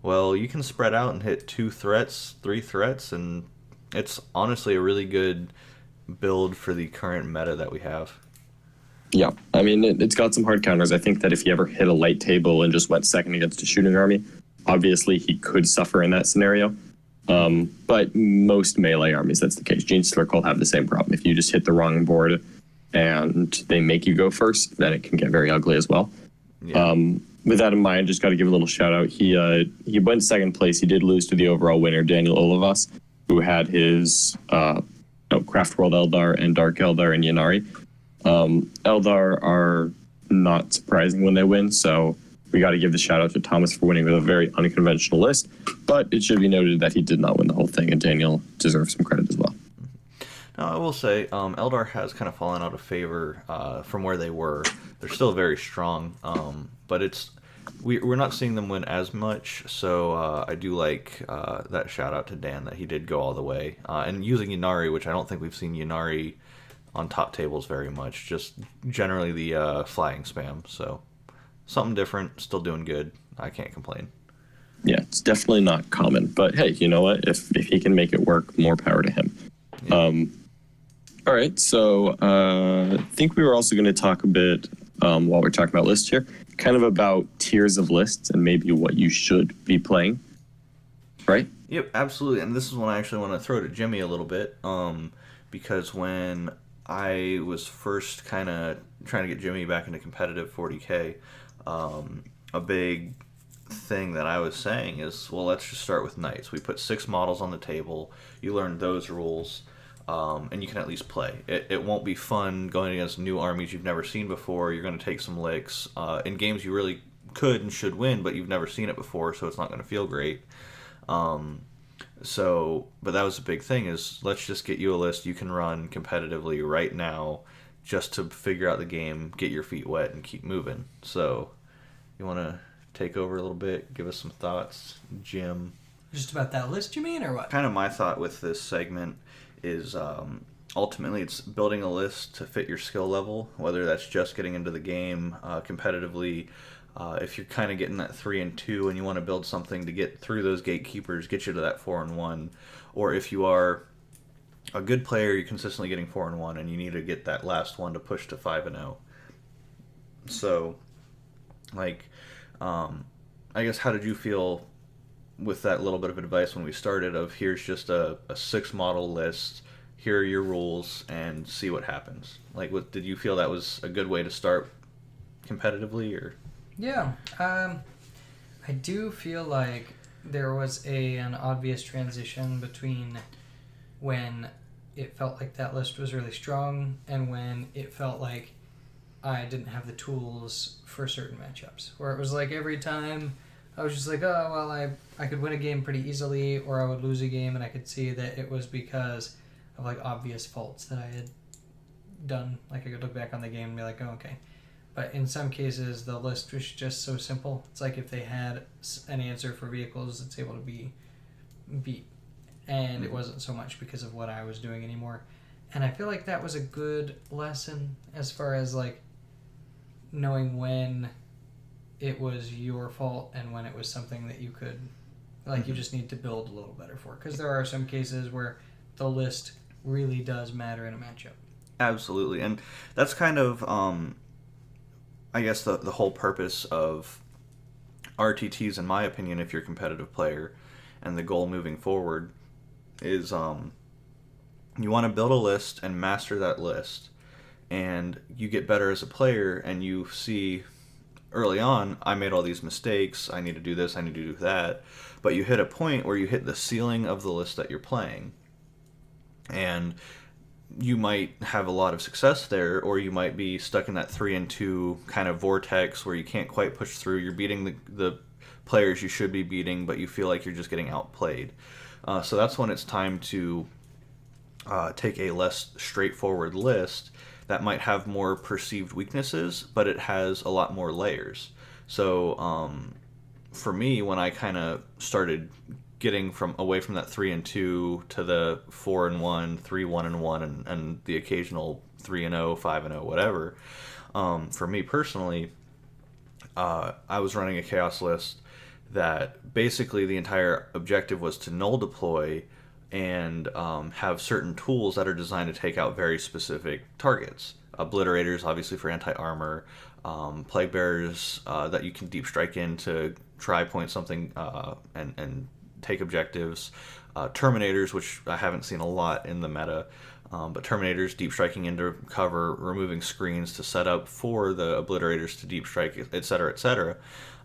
S3: Well, you can spread out and hit 2 threats, 3 threats, and it's honestly a really good build for the current meta that we have.
S2: Yeah, I mean, it's got some hard counters. I think that if he ever hit a light table and just went second against a shooting army, obviously he could suffer in that scenario. But most melee armies, that's the case. Genestealer Cult have the same problem. If you just hit the wrong board and they make you go first, then it can get very ugly as well.
S3: Yeah.
S2: With that in mind, just got to give a little shout out. He went second place. He did lose to the overall winner, Daniel Olivas, who had his Craft World Eldar and Dark Eldar and Yanari. Eldar are not surprising when they win, so we got to give the shout out to Thomas for winning with a very unconventional list. But it should be noted that he did not win the whole thing, and Daniel deserves some credit as well.
S3: Now, I will say, Eldar has kind of fallen out of favor from where they were. They're still very strong, but we're not seeing them win as much. So I do like that shout out to Dan that he did go all the way. And using Yanari, which I don't think we've seen Yanari on top tables very much, just generally the flying spam. So something different, still doing good. I can't complain.
S2: Yeah, it's definitely not common. But hey, you know what? If he can make it work, more power to him. Yeah. All right, so I think we were also going to talk a bit, while we're talking about lists here, kind of about tiers of lists and maybe what you should be playing, right?
S3: Yep, absolutely. And this is one I actually want to throw to Jimmy a little bit, because when I was first kind of trying to get Jimmy back into competitive 40K, a big thing that I was saying is, well, let's just start with Knights. We put 6 models on the table, you learn those rules, and you can at least play. It won't be fun going against new armies you've never seen before. You're going to take some licks. In games you really could and should win, but you've never seen it before, so it's not going to feel great. But that was the big thing, is let's just get you a list you can run competitively right now just to figure out the game, get your feet wet, and keep moving. So you want to take over a little bit, give us some thoughts, Jim?
S1: Just about that list, you mean, or what?
S3: Kind of my thought with this segment is ultimately it's building a list to fit your skill level, whether that's just getting into the game competitively. If you're kind of getting that 3 and 2 and you want to build something to get through those gatekeepers, get you to that 4 and 1, or if you are a good player, you're consistently getting 4 and 1, and you need to get that last one to push to 5 and 0. So, I guess, how did you feel with that little bit of advice when we started of here's just a 6 model list, here are your rules, and see what happens? Did you feel that was a good way to start competitively, or?
S1: Yeah, I do feel like there was an obvious transition between when it felt like that list was really strong and when it felt like I didn't have the tools for certain matchups, where it was like every time I was just like, oh, well, I could win a game pretty easily, or I would lose a game, and I could see that it was because of, obvious faults that I had done. I could look back on the game and be like, oh, okay. But in some cases, the list was just so simple. It's like if they had an answer for vehicles, it's able to be beat. And it wasn't so much because of what I was doing anymore. And I feel like that was a good lesson as far as, knowing when it was your fault and when it was something that you could, you just need to build a little better for. Because there are some cases where the list really does matter in a matchup.
S3: Absolutely. And that's kind of, I guess, the whole purpose of RTTs, in my opinion, if you're a competitive player, and the goal moving forward is you want to build a list and master that list, and you get better as a player, and you see early on, I made all these mistakes, I need to do this, I need to do that, but you hit a point where you hit the ceiling of the list that you're playing, and you might have a lot of success there, or you might be stuck in that 3 and 2 kind of vortex where you can't quite push through. You're beating the players you should be beating, but you feel like you're just getting outplayed. So that's when it's time to take a less straightforward list that might have more perceived weaknesses, but it has a lot more layers. So for me, when I kind of started getting away from that 3 and 2 to the 4 and 1, 3, 1 and 1, and the occasional 3 and 0, 5 and 0, whatever. For me personally, I was running a chaos list that basically the entire objective was to null deploy and have certain tools that are designed to take out very specific targets. Obliterators, obviously, for anti-armor, plague bearers that you can deep strike in to try point something and take objectives, Terminators, which I haven't seen a lot in the meta. But Terminators, deep striking into cover, removing screens to set up for the Obliterators to deep strike, etc., etc.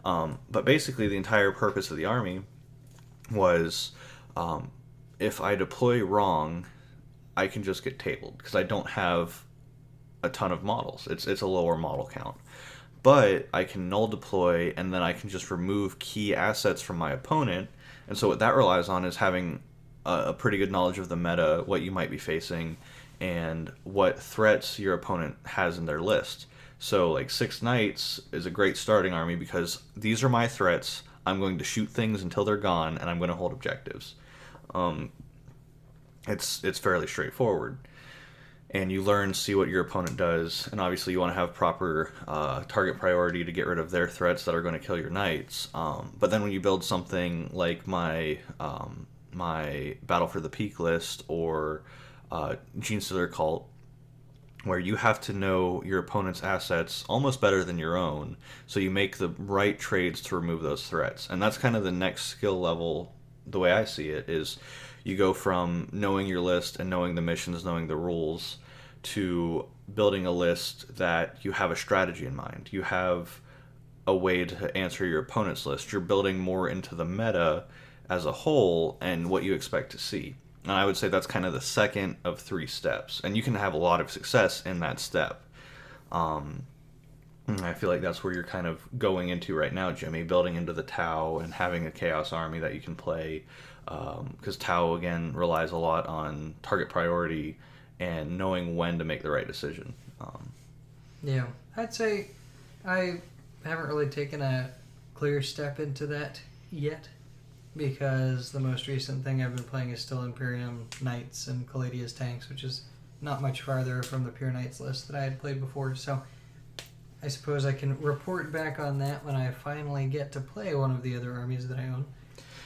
S3: But basically, the entire purpose of the army was, if I deploy wrong, I can just get tabled because I don't have a ton of models. It's a lower model count. But I can null deploy, and then I can just remove key assets from my opponent. And so what that relies on is having a pretty good knowledge of the meta, what you might be facing, and what threats your opponent has in their list. So like 6 Knights is a great starting army because these are my threats. I'm going to shoot things until they're gone, and I'm going to hold objectives. It's fairly straightforward. And you learn, see what your opponent does, and obviously you want to have proper target priority to get rid of their threats that are going to kill your knights. But then when you build something like my Battle for the Peak list or Genestealer Cult, where you have to know your opponent's assets almost better than your own, so you make the right trades to remove those threats. And that's kind of the next skill level, the way I see it, is you go from knowing your list and knowing the missions, knowing the rules, to building a list that you have a strategy in mind. You have a way to answer your opponent's list. You're building more into the meta as a whole and what you expect to see. And I would say that's kind of the second of 3 steps. And you can have a lot of success in that step. I feel like that's where you're kind of going into right now, Jimmy, building into the Tau and having a Chaos army that you can play. Because Tau, again, relies a lot on target priority and knowing when to make the right decision.
S1: Yeah, I'd say I haven't really taken a clear step into that yet, because the most recent thing I've been playing is still Imperium Knights and Caladia's Tanks, which is not much farther from the Pure Knights list that I had played before. So I suppose I can report back on that when I finally get to play one of the other armies that I own.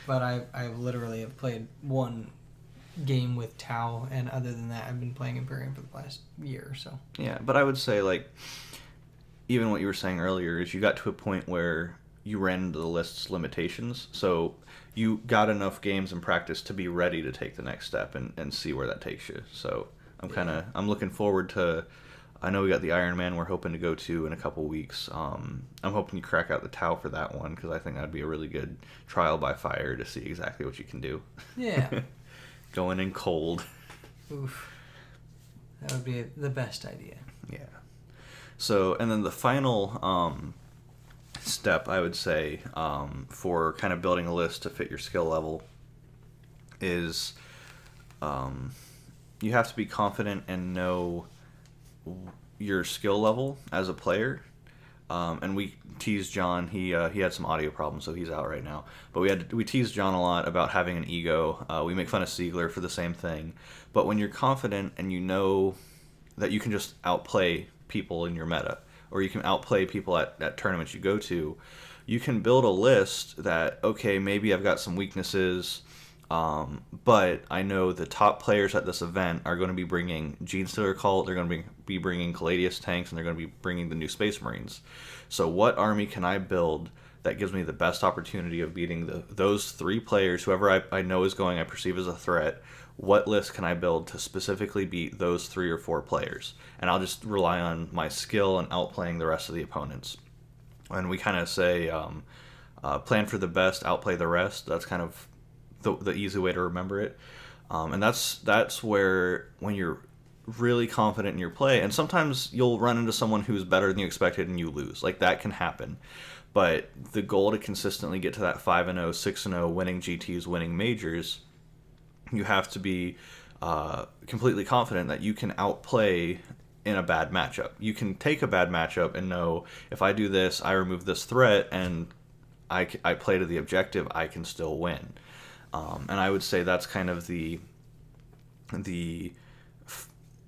S1: But I literally have played one game with Tau, and other than that, I've been playing Imperium for the last year or so.
S3: Yeah, but I would say, like, even what you were saying earlier is you got to a point where you ran into the list's limitations, so you got enough games and practice to be ready to take the next step and see where that takes you. So I'm looking forward to. I know we got the Iron Man we're hoping to go to in a couple weeks. I'm hoping you crack out the Tau for that one, because I think that'd be a really good trial by fire to see exactly what you can do.
S1: Yeah.
S3: Going in cold.
S1: Oof. That would be the best idea.
S3: Yeah. So, and then the final step, I would say, for kind of building a list to fit your skill level is you have to be confident and know your skill level as a player. And we teased John. He had some audio problems, so he's out right now. But we teased John a lot about having an ego. We make fun of Siegler for the same thing. But when you're confident and you know that you can just outplay people in your meta, or you can outplay people at tournaments you go to, you can build a list that, okay, maybe I've got some weaknesses, but I know the top players at this event are going to be bringing Genestealer Cult, they're going to be bringing Caladia's Tanks, and they're going to be bringing the new Space Marines. So what army can I build that gives me the best opportunity of beating those 3 players, whoever I know is going, I perceive as a threat? What list can I build to specifically beat those 3 or 4 players? And I'll just rely on my skill and outplaying the rest of the opponents. And we kind of say, plan for the best, outplay the rest. That's kind of the easy way to remember it. And that's where, when you're really confident in your play, and sometimes you'll run into someone who's better than you expected and you lose. Like, that can happen. But the goal to consistently get to that 5-0, 6-0, winning GTs, winning majors, you have to be completely confident that you can outplay in a bad matchup. You can take a bad matchup and know, if I do this, I remove this threat, and I play to the objective, I can still win. And I would say that's kind of the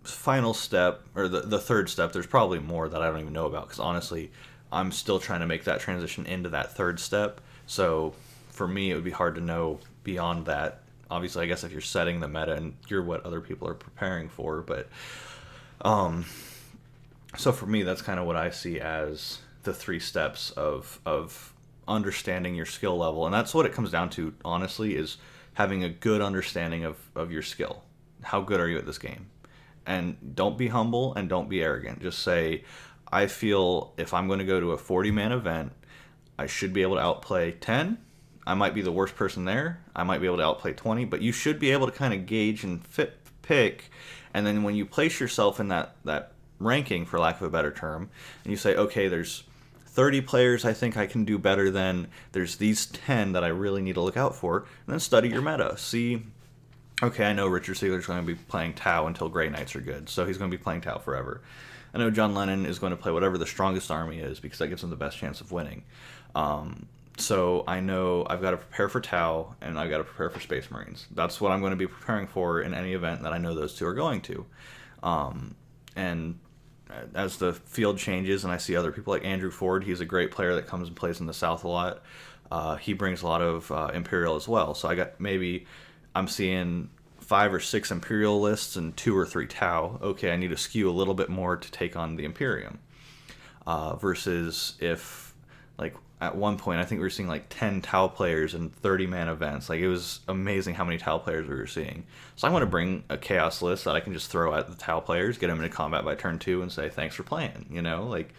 S3: final step, or the third step. There's probably more that I don't even know about, because honestly, I'm still trying to make that transition into that third step. So for me, it would be hard to know beyond that. Obviously, I guess if you're setting the meta and you're what other people are preparing for, but so for me, that's kind of what I see as the 3 steps of understanding your skill level. And that's what it comes down to, honestly, is having a good understanding of your skill. How good are you at this game? And don't be humble and don't be arrogant. Just say, I feel if I'm going to go to a 40-man event, I should be able to outplay 10. I might be the worst person there. I might be able to outplay 20, but you should be able to kind of gauge and pick. And then when you place yourself in that ranking, for lack of a better term, and you say, okay, there's 30 players I think I can do better than, there's these 10 that I really need to look out for, and then study your meta. See, okay, I know Richard Siegler's going to be playing Tau until Grey Knights are good, so he's going to be playing Tau forever. I know John Lennon is going to play whatever the strongest army is because that gives him the best chance of winning. So I know I've got to prepare for Tau and I've got to prepare for Space Marines. That's what I'm going to be preparing for in any event that I know those two are going to. And as the field changes and I see other people like Andrew Ford, he's a great player that comes and plays in the South a lot. He brings a lot of Imperial as well. So I'm seeing 5 or 6 Imperial lists and 2 or 3 Tau. Okay, I need to skew a little bit more to take on the Imperium. Versus if, like, at one point, I think we were seeing like 10 Tau players in 30-man events. Like, it was amazing how many Tau players we were seeing. So I want to bring a Chaos list that I can just throw at the Tau players, get them into combat by turn 2, and say, thanks for playing, you know? Like,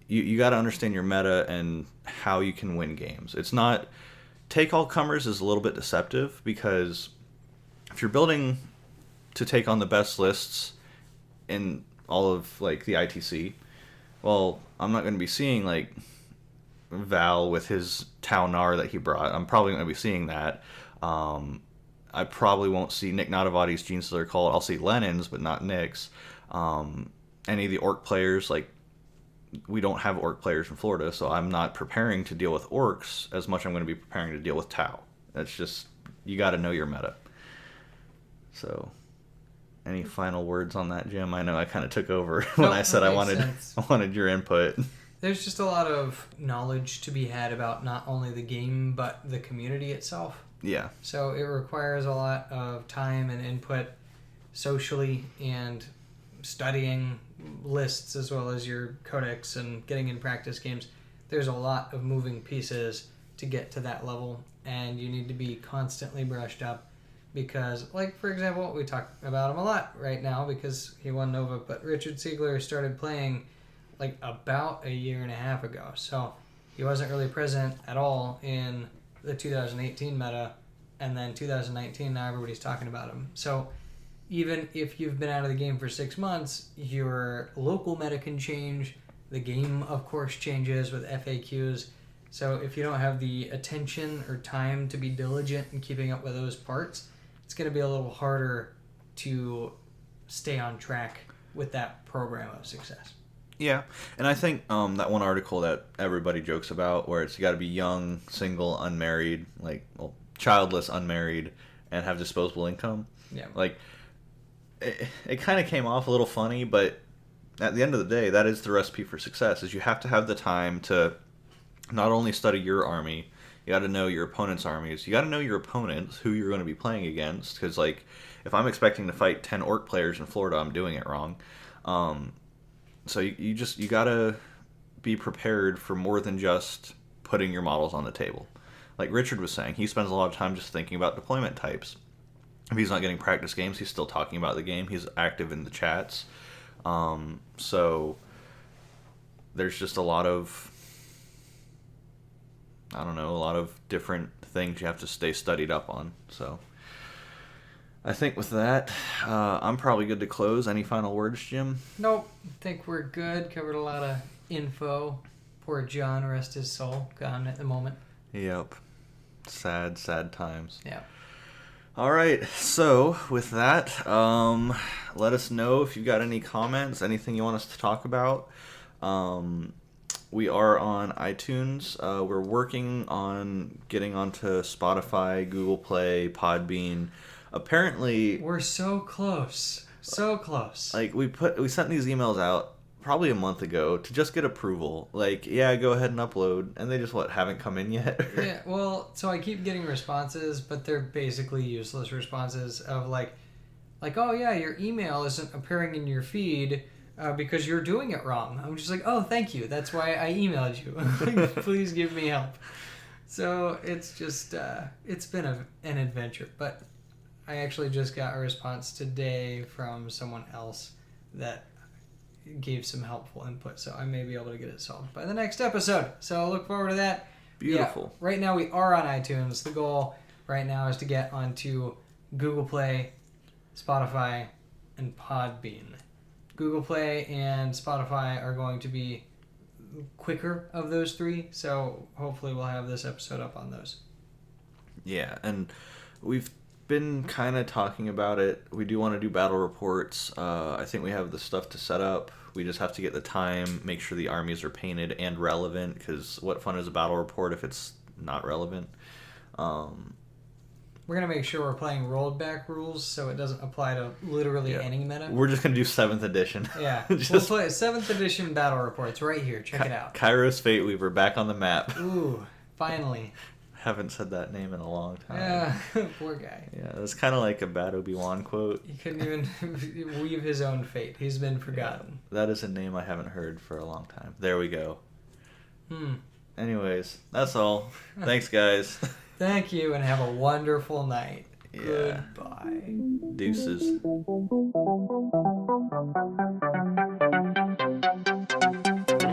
S3: you got to understand your meta and how you can win games. It's not... Take all comers is a little bit deceptive, because if you're building to take on the best lists in all of, like, the ITC, well, I'm not going to be seeing, like... Val with his Tau Nar that he brought. I'm probably going to be seeing that. I probably won't see Nick Nadavati's Gene Stealer Cult. I'll see Lennon's, but not Nick's. Any of the Orc players, like, we don't have Orc players in Florida, so I'm not preparing to deal with Orcs as much as I'm going to be preparing to deal with Tau. That's just, you got to know your meta. So, any final words on that, Jim? I know I kind of took over when I said I wanted your input.
S1: There's just a lot of knowledge to be had about not only the game, but the community itself.
S3: Yeah.
S1: So it requires a lot of time and input socially and studying lists as well as your codex and getting in practice games. There's a lot of moving pieces to get to that level, and you need to be constantly brushed up because, like, for example, we talk about him a lot right now because he won Nova, but Richard Siegler started playing like about a year and a half ago. So he wasn't really present at all in the 2018 meta, and then 2019, now everybody's talking about him. So even if you've been out of the game for 6 months, your local meta can change. The game, of course, changes with FAQs. So if you don't have the attention or time to be diligent in keeping up with those parts, it's going to be a little harder to stay on track with that program of success.
S3: Yeah, and I think that one article that everybody jokes about, where it's you got to be young, single, unmarried, childless, unmarried, and have disposable income.
S1: Yeah.
S3: Like, it kind of came off a little funny, but at the end of the day, that is the recipe for success. Is you have to have the time to not only study your army, you got to know your opponent's armies. You got to know your opponents, who you're going to be playing against. Because, like, if I'm expecting to fight 10 Orc players in Florida, I'm doing it wrong. So you gotta be prepared for more than just putting your models on the table. Like Richard was saying, he spends a lot of time just thinking about deployment types. If he's not getting practice games, he's still talking about the game. He's active in the chats. So there's just a lot of different things you have to stay studied up on. So I think with that, I'm probably good to close. Any final words, Jim?
S1: Nope. I think we're good. Covered a lot of info. Poor John, rest his soul, gone at the moment.
S3: Yep. Sad, sad times.
S1: Yeah.
S3: All right. So with that, let us know if you've got any comments, anything you want us to talk about. We are on iTunes. We're working on getting onto Spotify, Google Play, Podbean. Apparently,
S1: we're so close. So close.
S3: Like, we sent these emails out probably a month ago to just get approval. Like, yeah, go ahead and upload. And they just, haven't come in yet?
S1: Yeah, well, so I keep getting responses, but they're basically useless responses of like, oh yeah, your email isn't appearing in your feed because you're doing it wrong. I'm just like, oh, thank you. That's why I emailed you. Please give me help. So it's just it's been an adventure. But I actually just got a response today from someone else that gave some helpful input, so I may be able to get it solved by the next episode. So look forward to that.
S3: Beautiful.
S1: Yeah, right now we are on iTunes. The goal right now is to get onto Google Play, Spotify, and Podbean. Google Play and Spotify are going to be quicker of those three, so hopefully we'll have this episode up on those.
S3: Yeah, and we've been kind of talking about it. We do want to do battle reports. I think we have the stuff to set up. We just have to get the time, make sure the armies are painted and relevant, because what fun is a battle report if it's not relevant?
S1: We're going to make sure we're playing rolled back rules so it doesn't apply to literally any meta.
S3: We're just going to do 7th edition.
S1: Yeah, we'll play 7th edition battle reports right here. Check it out.
S3: Kairos Fate Weaver back on the map.
S1: Ooh, finally.
S3: Haven't said that name in a long time.
S1: Yeah, poor guy.
S3: Yeah, it's kind of like a bad Obi-Wan quote.
S1: He couldn't even weave his own fate. He's been forgotten.
S3: Yeah, that is a name I haven't heard for a long time. There we go. Anyways, that's all. Thanks, guys.
S1: Thank you, and have a wonderful night.
S3: Yeah.
S1: Goodbye.
S3: Deuces.